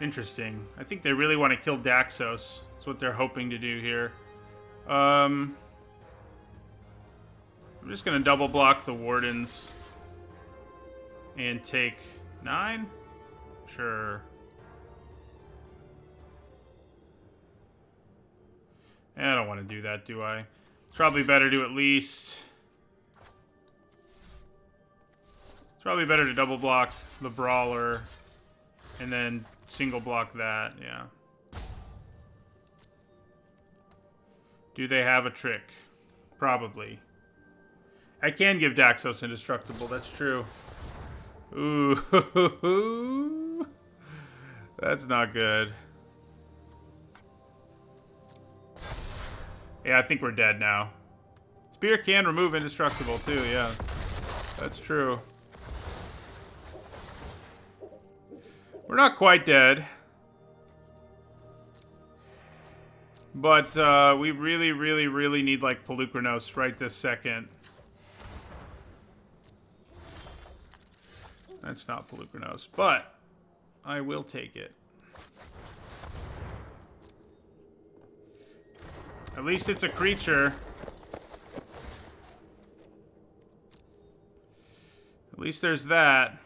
S1: Interesting. I think they really want to kill Daxos. That's what they're hoping to do here. I'm just going to double block the Wardens. And take 9? Sure. I don't want to do that, do I? It's probably better to at least... It's probably better to double block the Brawler. And then single block that, yeah. Do they have a trick? Probably. I can give Daxos Indestructible, that's true. Ooh. That's not good. Yeah, I think we're dead now. Spear can remove Indestructible too, yeah. That's true. We're not quite dead. But we really, really, really need, like, Pelucranos right this second. That's not Pelucranos, but I will take it. At least it's a creature. At least there's that.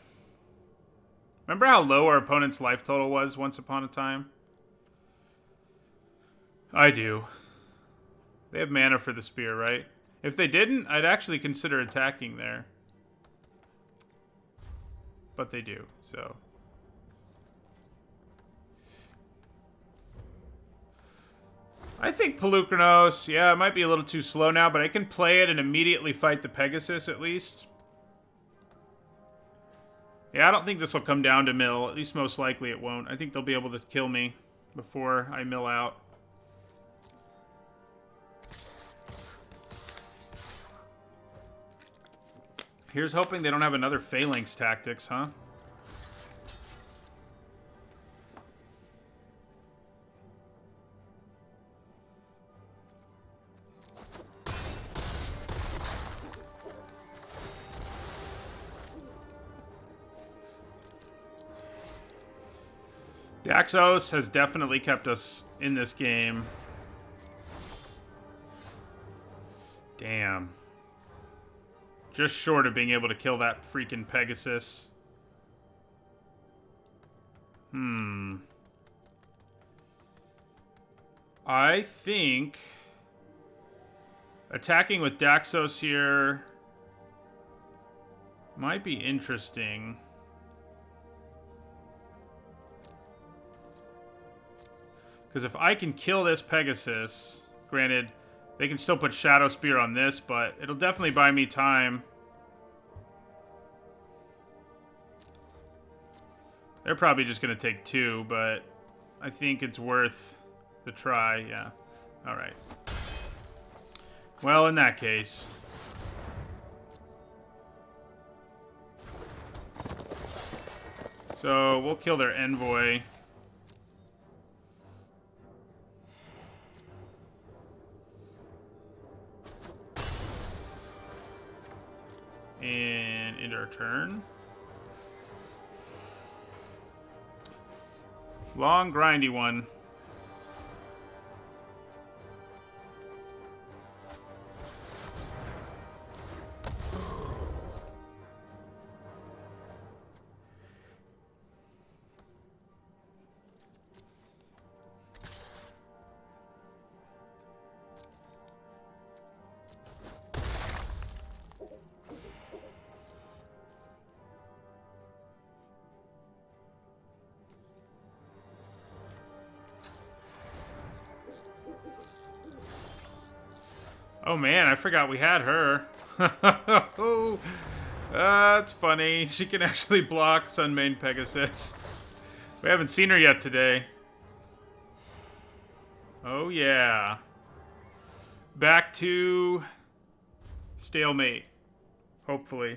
S1: Remember how low our opponent's life total was once upon a time? I do. They have mana for the spear, right? If they didn't, I'd actually consider attacking there. But they do, so... I think Pelucranos, yeah, it might be a little too slow now, but I can play it and immediately fight the Pegasus at least. Yeah, I don't think this will come down to mill. At least most likely it won't. I think they'll be able to kill me before I mill out. Here's hoping they don't have another Phalanx Tactics, huh? Daxos has definitely kept us in this game. Damn. Just short of being able to kill that freaking Pegasus. I think attacking with Daxos here might be interesting. Because if I can kill this Pegasus, granted, they can still put Shadow Spear on this, but it'll definitely buy me time. They're probably just going to take 2, but I think it's worth the try, yeah. Alright. Well, in that case... So, we'll kill their Envoy. And end our turn. Long, grindy one. Oh man, I forgot we had her. That's funny. She can actually block Sunmane Pegasus. We haven't seen her yet today. Oh yeah. Back to stalemate. Hopefully.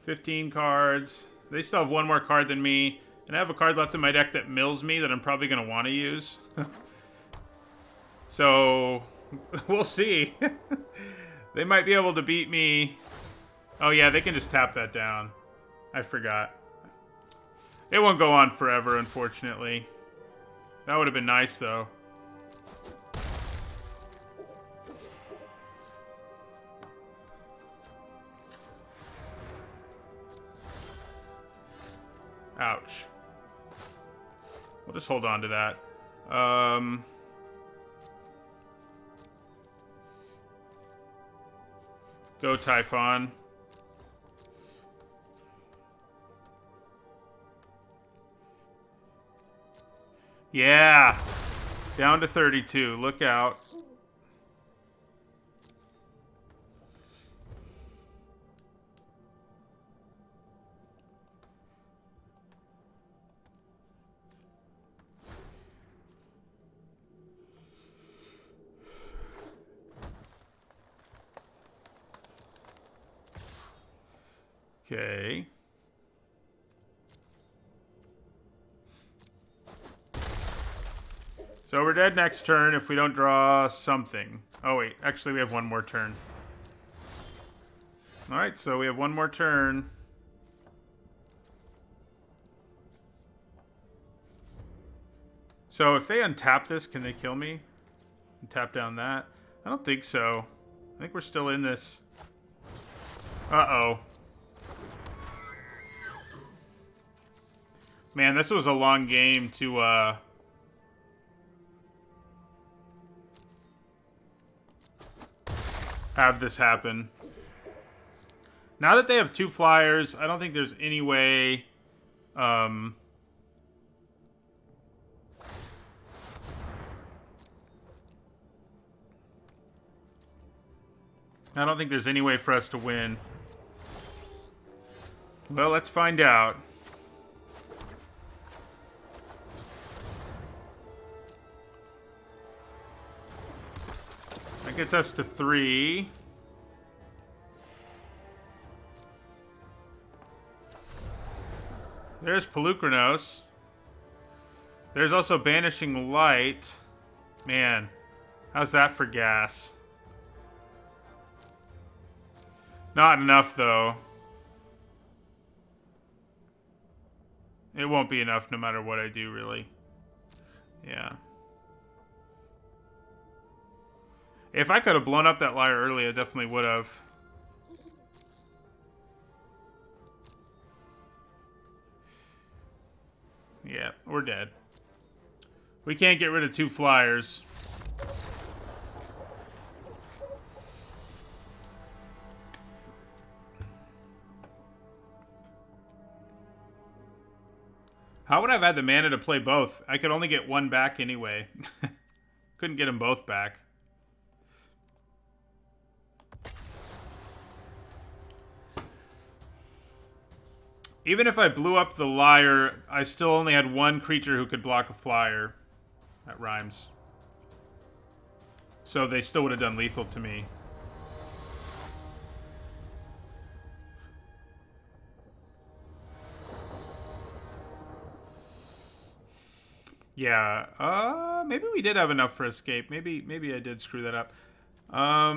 S1: 15 cards. They still have one more card than me. And I have a card left in my deck that mills me that I'm probably going to want to use. So, we'll see. They might be able to beat me. Oh yeah, they can just tap that down. I forgot. It won't go on forever, unfortunately. That would have been nice, though. Ouch. We'll just hold on to that. Go Typhon. Yeah. Down to 32. Look out. Okay. So we're dead next turn if we don't draw something. Oh wait, actually we have one more turn. Alright, so we have one more turn. So if they untap this, can they kill me? And tap down that? I don't think so. I think we're still in this. Uh-oh. Man, this was a long game to, have this happen. Now that they have 2 flyers, I don't think there's any way, I don't think there's any way for us to win. Well, let's find out. That gets us to 3. There's Pelucranos. There's also Banishing Light. Man, how's that for gas? Not enough, though. It won't be enough no matter what I do, really. Yeah. If I could have blown up that Lyre early, I definitely would have. Yeah, we're dead. We can't get rid of 2 flyers. How would I have had the mana to play both? I could only get 1 back anyway. Couldn't get them both back. Even if I blew up the Lyre, I still only had 1 creature who could block a flyer. That rhymes. So they still would have done lethal to me. Yeah, maybe we did have enough for escape. Maybe I did screw that up.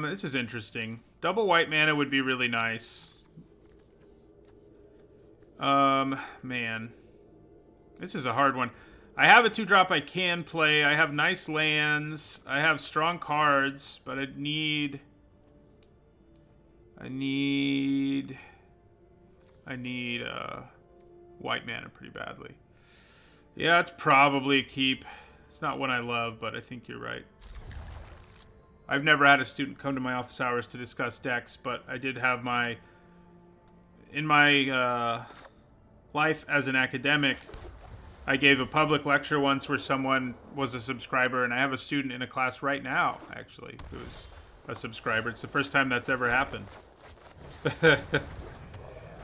S1: This is interesting. Double white mana would be really nice. Man. This is a hard one. I have a 2-drop I can play. I have nice lands. I have strong cards, but I need white mana pretty badly. Yeah, it's probably a keep. It's not one I love, but I think you're right. I've never had a student come to my office hours to discuss decks, but I did have my... In my life as an academic, I gave a public lecture once where someone was a subscriber, and I have a student in a class right now, actually, who's a subscriber. It's the first time that's ever happened.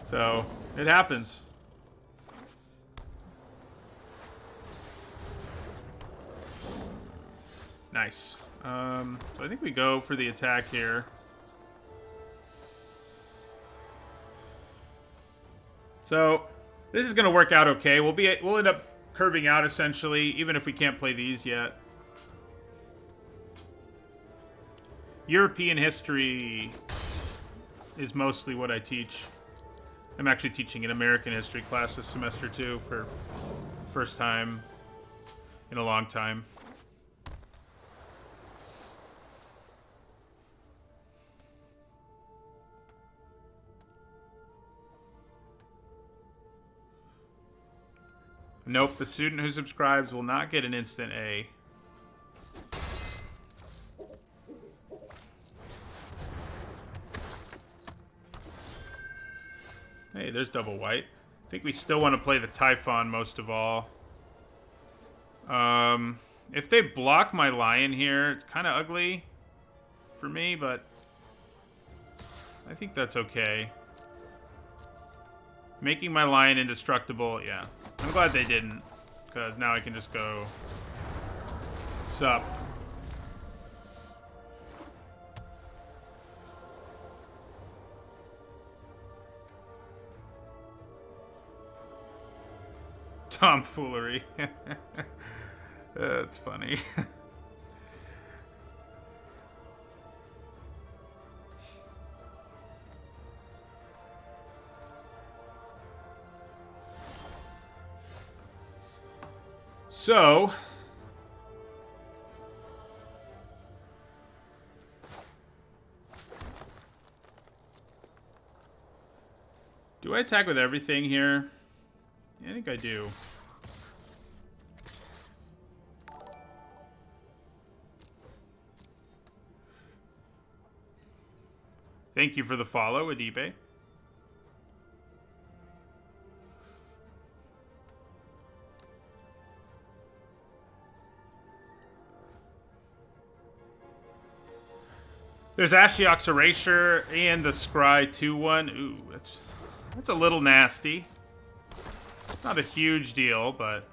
S1: So, it happens. Nice. So I think we go for the attack here. So this is going to work out okay. We'll end up curving out essentially, even if we can't play these yet. European history is mostly what I teach. I'm actually teaching an American history class this semester too, for first time in a long time. Nope, the student who subscribes will not get an instant A. Hey, there's double white. I think we still want to play the Typhon most of all. If they block my lion here, it's kind of ugly for me, but I think that's okay. Making my lion indestructible, yeah. I'm glad they didn't, because now I can just go sup. Tomfoolery. That's funny. So, Do I attack with everything here? I think I do. Thank you for the follow, Adibe. There's Ashiok's Erasure and the Scry 2-1. Ooh, that's a little nasty. Not a huge deal, but...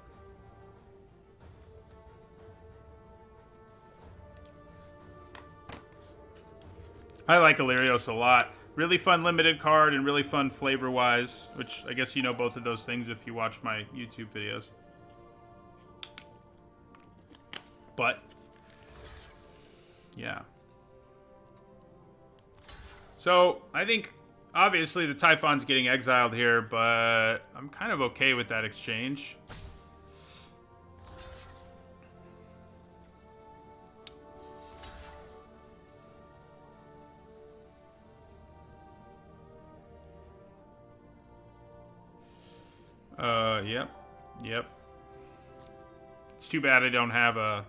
S1: I like Illyrios a lot. Really fun limited card and really fun flavor-wise, which I guess you know both of those things if you watch my YouTube videos. But, yeah. So, I think, obviously, the Typhon's getting exiled here, but I'm kind of okay with that exchange. Yep. It's too bad I don't have a...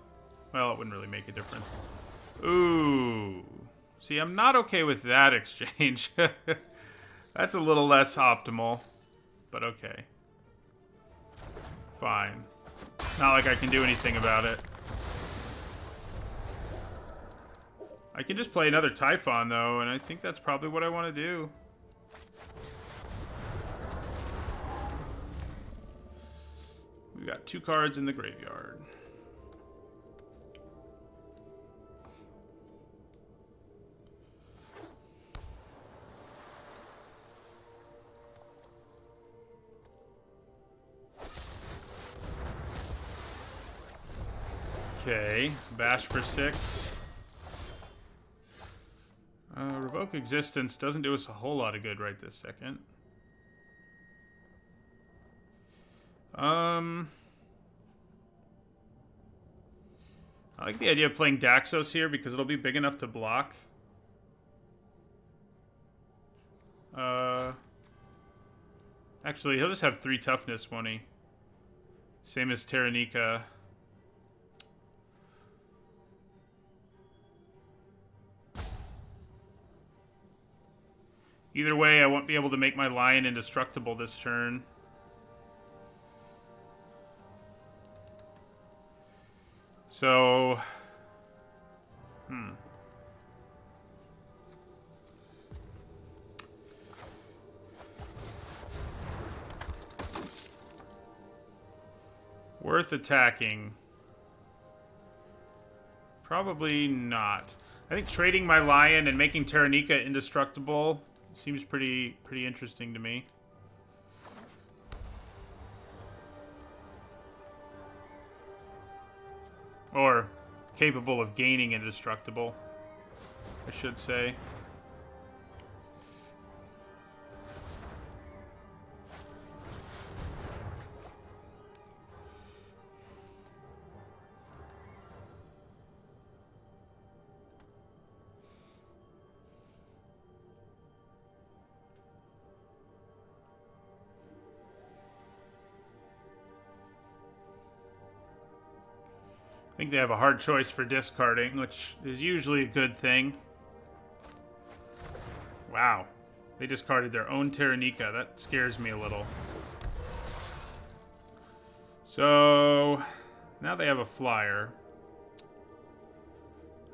S1: Well, it wouldn't really make a difference. Ooh. See, I'm not okay with that exchange. That's a little less optimal, but okay. Fine. Not like I can do anything about it. I can just play another Typhon, though, and I think that's probably what I want to do. We've got 2 cards in the graveyard. Okay, bash for 6. Revoke Existence doesn't do us a whole lot of good right this second. I like the idea of playing Daxos here because it'll be big enough to block. Actually, he'll just have 3 toughness, won't he? Same as Terranika. Either way, I won't be able to make my lion indestructible this turn. So... Worth attacking. Probably not. I think trading my lion and making Terranika indestructible seems pretty interesting to me. Or capable of gaining indestructible, I should say. I think they have a hard choice for discarding, which is usually a good thing. Wow. They discarded their own Terranika. That scares me a little. So, now they have a flyer.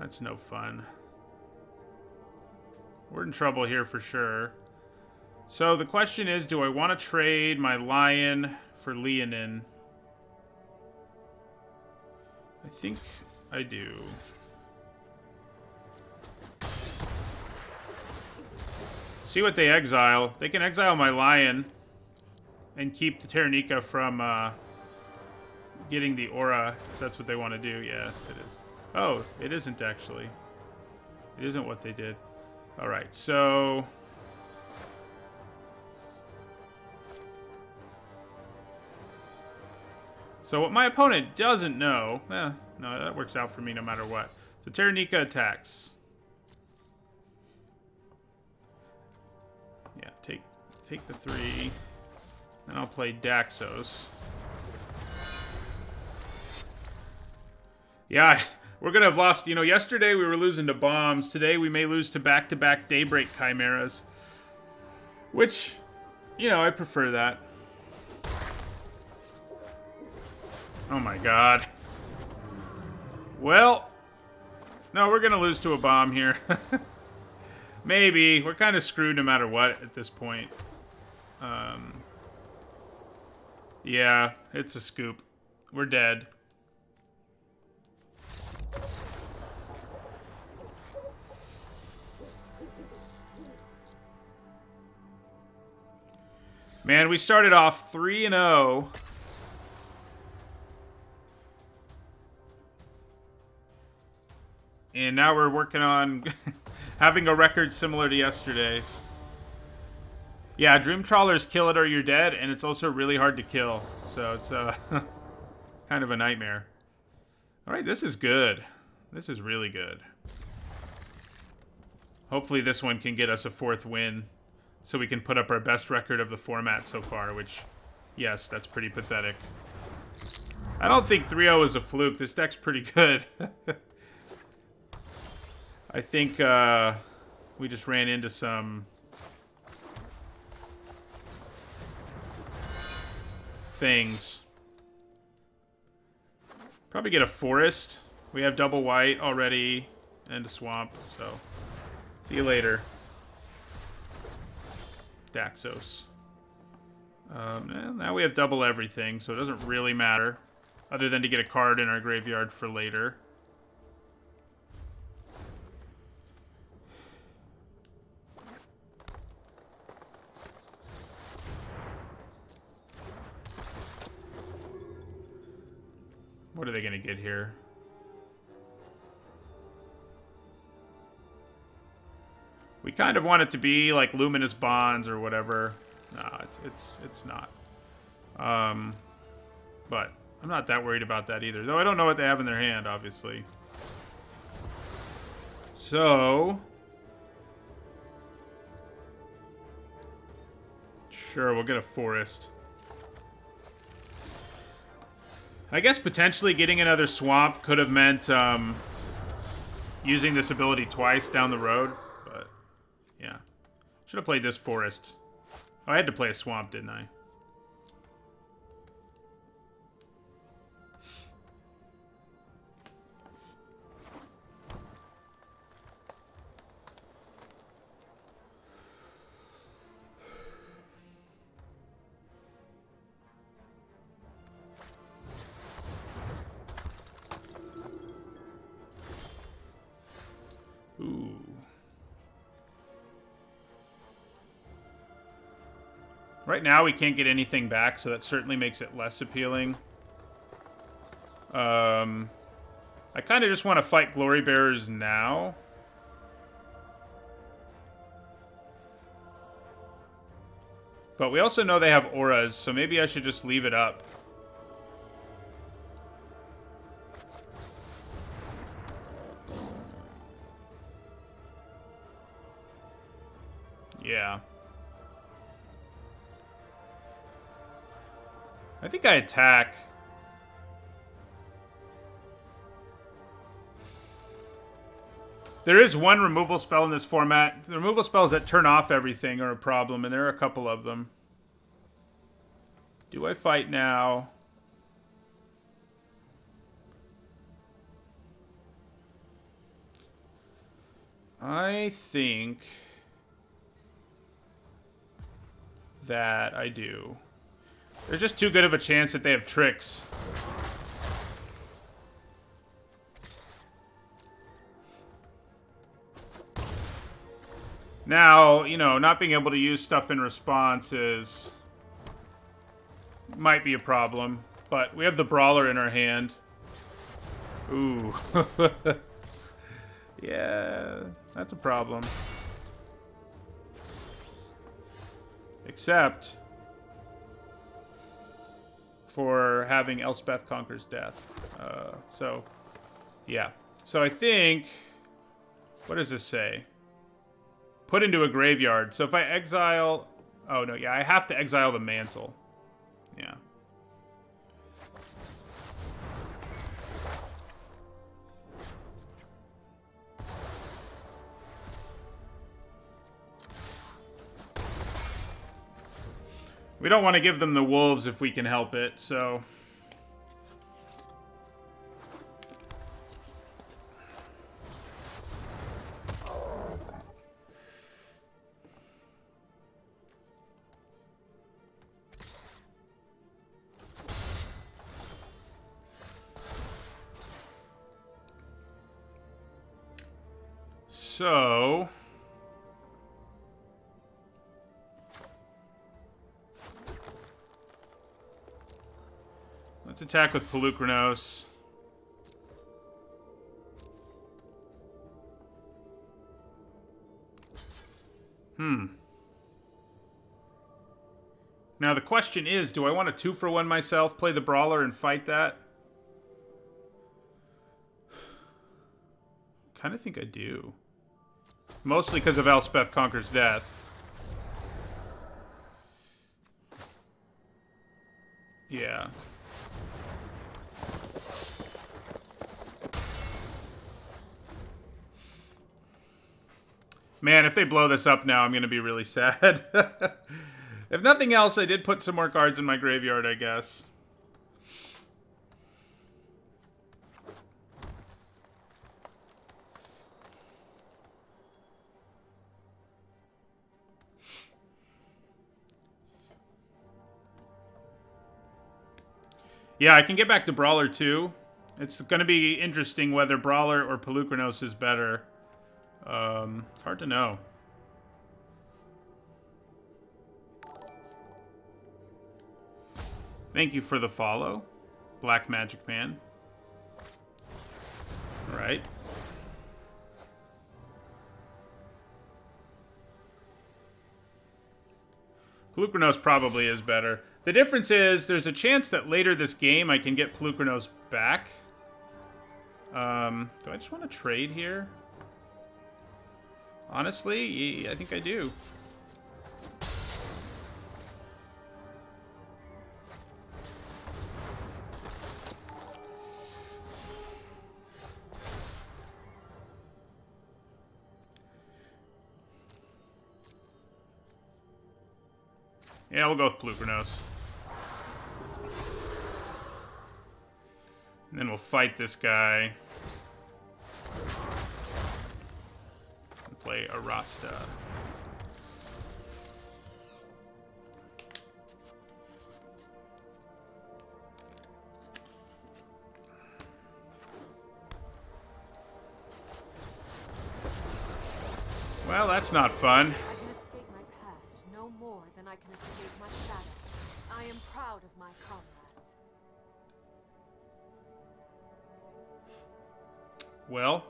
S1: That's no fun. We're in trouble here for sure. So the question is, do I want to trade my lion for Leonin? I think I do. See what they exile. They can exile my lion and keep the Terranika from getting the aura, if that's what they want to do. Yeah, it is. Oh, it isn't actually. It isn't what they did. Alright, so... So what my opponent doesn't know... no, that works out for me no matter what. So Terranika attacks. Yeah, take take the 3. Then I'll play Daxos. Yeah, we're going to have lost... You know, yesterday we were losing to bombs. Today we may lose to back-to-back Daybreak Chimeras. Which, you know, I prefer that. Oh my god. Well, no, we're going to lose to a bomb here. Maybe. We're kind of screwed no matter what at this point. Yeah, it's a scoop. We're dead. Man, we started off 3-0. And now we're working on having a record similar to yesterday's. Yeah, Dream Trawlers kill it or you're dead, and it's also really hard to kill. So it's kind of a nightmare. Alright, this is good. This is really good. Hopefully this one can get us a 4th win, so we can put up our best record of the format so far, which, yes, that's pretty pathetic. I don't think 3-0 is a fluke. This deck's pretty good. I think we just ran into some things. Probably get a forest. We have double white already and a swamp, so see you later. Daxos. Now we have double everything, so it doesn't really matter, other than to get a card in our graveyard for later. What are they going to get here? We kind of want it to be like Luminous Bonds or whatever. No, it's not. But I'm not that worried about that either. Though I don't know what they have in their hand, obviously. So... Sure, we'll get a forest. I guess potentially getting another swamp could have meant using this ability twice down the road, but yeah. Should have played this forest. Oh, I had to play a swamp, didn't I? Ooh. Right now we can't get anything back, so that certainly makes it less appealing. I kind of just want to fight Glory Bearers now. But we also know they have auras, so maybe I should just leave it up. Yeah. I think I attack. There is one removal spell in this format. The removal spells that turn off everything are a problem, and there are a couple of them. Do I fight now? I think that I do. There's just too good of a chance that they have tricks. Now, you know, not being able to use stuff in response might be a problem, but we have the Brawler in our hand. Ooh. Yeah, that's a problem. Except for having Elspeth Conquers Death. So, yeah. So I think... What does this say? Put into a graveyard. So if I exile Oh, no, yeah, I have to exile the mantle. Yeah. We don't want to give them the wolves if we can help it, so... So... let's attack with Pelucranos. Now the question is, do I want to 2-for-1 myself, play the Brawler, and fight that? Kind of think I do. Mostly because of Elspeth Conquers Death. Yeah. Man, if they blow this up now, I'm going to be really sad. If nothing else, I did put some more cards in my graveyard, I guess. Yeah, I can get back to Brawler, too. It's going to be interesting whether Brawler or Pelucranos is better. It's hard to know. Thank you for the follow, Black Magic Man. All right. Pelucranos probably is better. The difference is there's a chance that later this game I can get Pelucranos back. Do I just want to trade here? Honestly, I think I do. Yeah, we'll go with Pelucranos. And then we'll fight this guy. And play Arasta. Well, that's not fun.
S2: I can escape my past no more than I can escape my shadow. I am proud of my comrades.
S1: Well,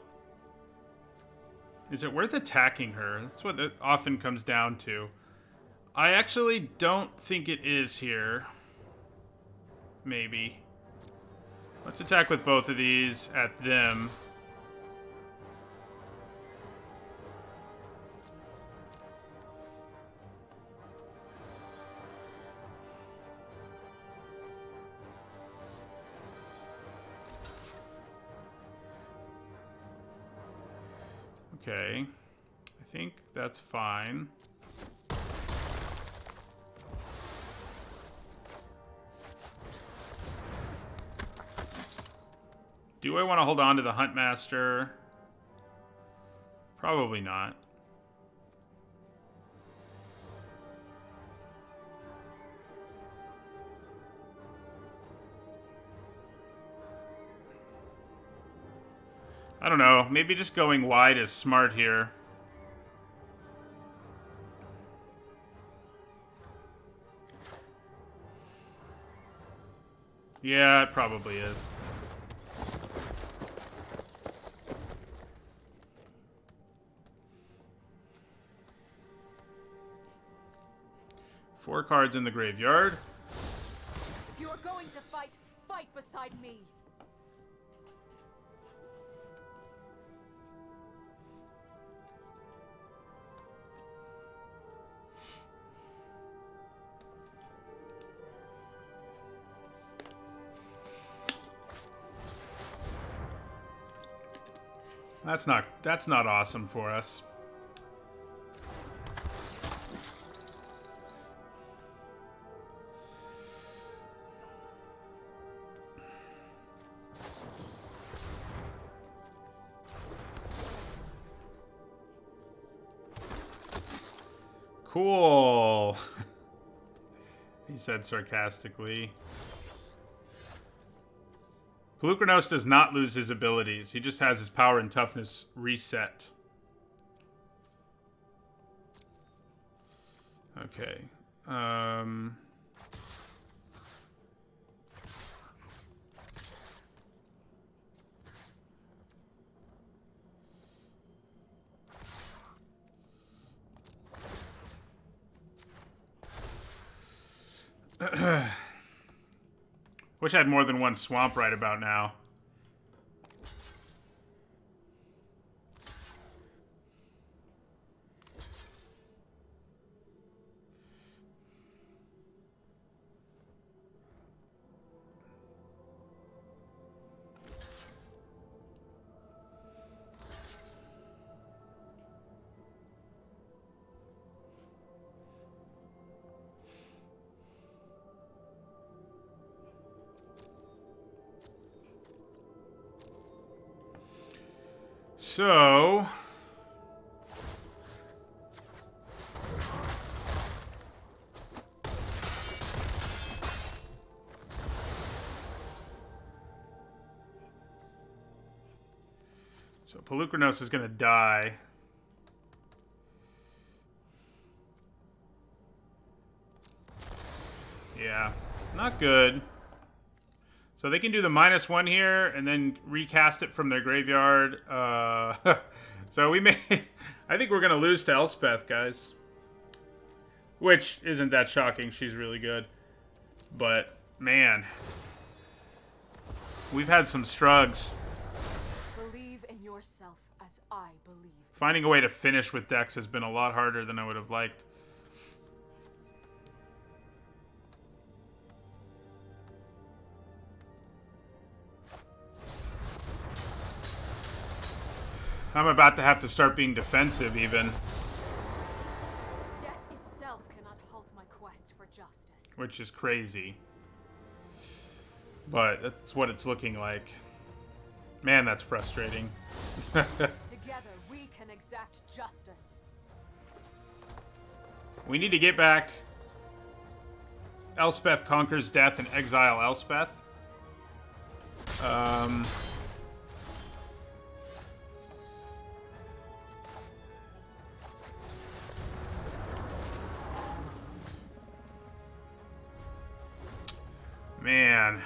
S1: is it worth attacking her? That's what it often comes down to. I actually don't think it is here. Maybe. Let's attack with both of these at them. Okay, I think that's fine. Do I want to hold on to the Huntmaster? Probably not. I don't know. Maybe just going wide is smart here. Yeah, it probably is. Four cards in the graveyard.
S2: If you are going to fight, fight beside me.
S1: That's not awesome for us. Cool. He said sarcastically. Pelucranos does not lose his abilities. He just has his power and toughness reset. Okay. Wish I had more than one swamp right about now. So, Pelucranos is going to die. Yeah, not good. So they can do the -1 here and then recast it from their graveyard. So we may... I think we're going to lose to Elspeth, guys. Which isn't that shocking. She's really good. But, man. We've had some struggles.
S2: Believe in yourself as I believe.
S1: Finding a way to finish with decks has been a lot harder than I would have liked. I'm about to have to start being defensive, even.
S2: Death itself cannot halt my quest for justice.
S1: Which is crazy. But that's what it's looking like. Man, that's frustrating.
S2: Together, we can exact justice.
S1: We need to get back Elspeth Conquers Death and exile Elspeth. Man.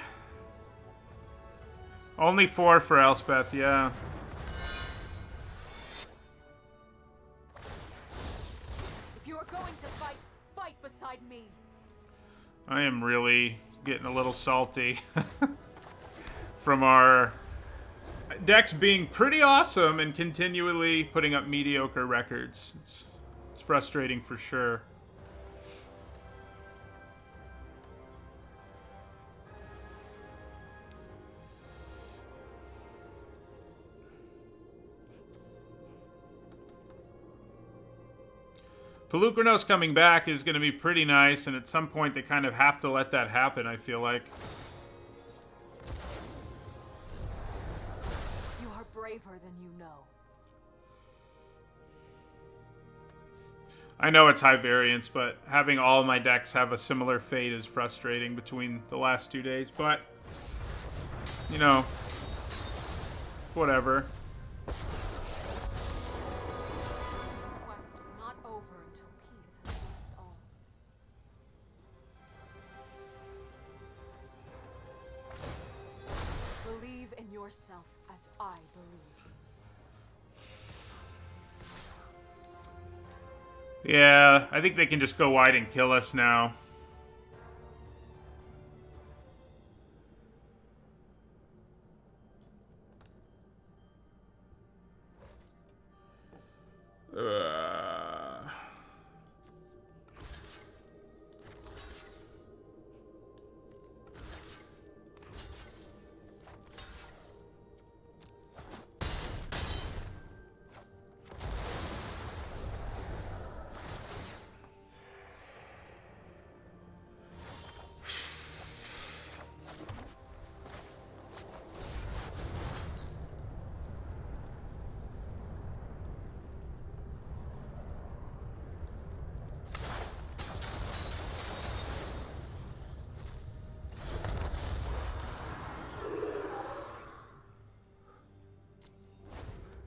S1: Only 4 for Elspeth, yeah.
S2: If you are going to fight, fight beside me.
S1: I am really getting a little salty from our decks being pretty awesome and continually putting up mediocre records. It's frustrating for sure. Pelucranos coming back is going to be pretty nice, and at some point they kind of have to let that happen, I feel like.
S2: You are braver than you know.
S1: I know it's high variance, but having all my decks have a similar fate is frustrating between the last 2 days, but, you know, whatever.
S2: Yourself as I believe.
S1: Yeah, I think they can just go wide and kill us now.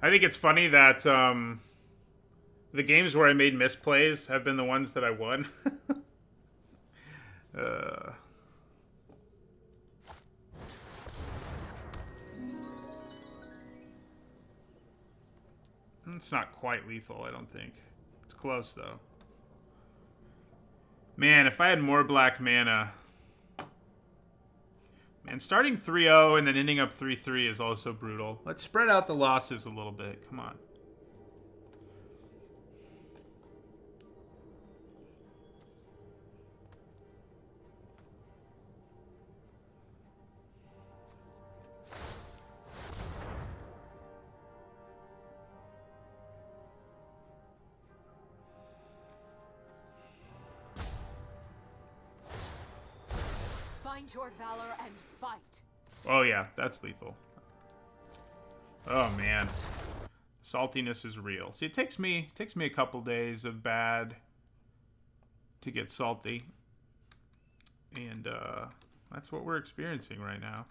S1: I think it's funny that the games where I made misplays have been the ones that I won. uh, it's not quite lethal, I don't think. It's close, though. Man, if I had more black mana... Man, starting 3-0 and then ending up 3-3 is also brutal. Let's spread out the losses a little bit. Come on.
S2: Find your valor and fight.
S1: Oh yeah, that's lethal. Oh man, saltiness is real. See, it takes me a couple days of bad to get salty, and that's what we're experiencing right now.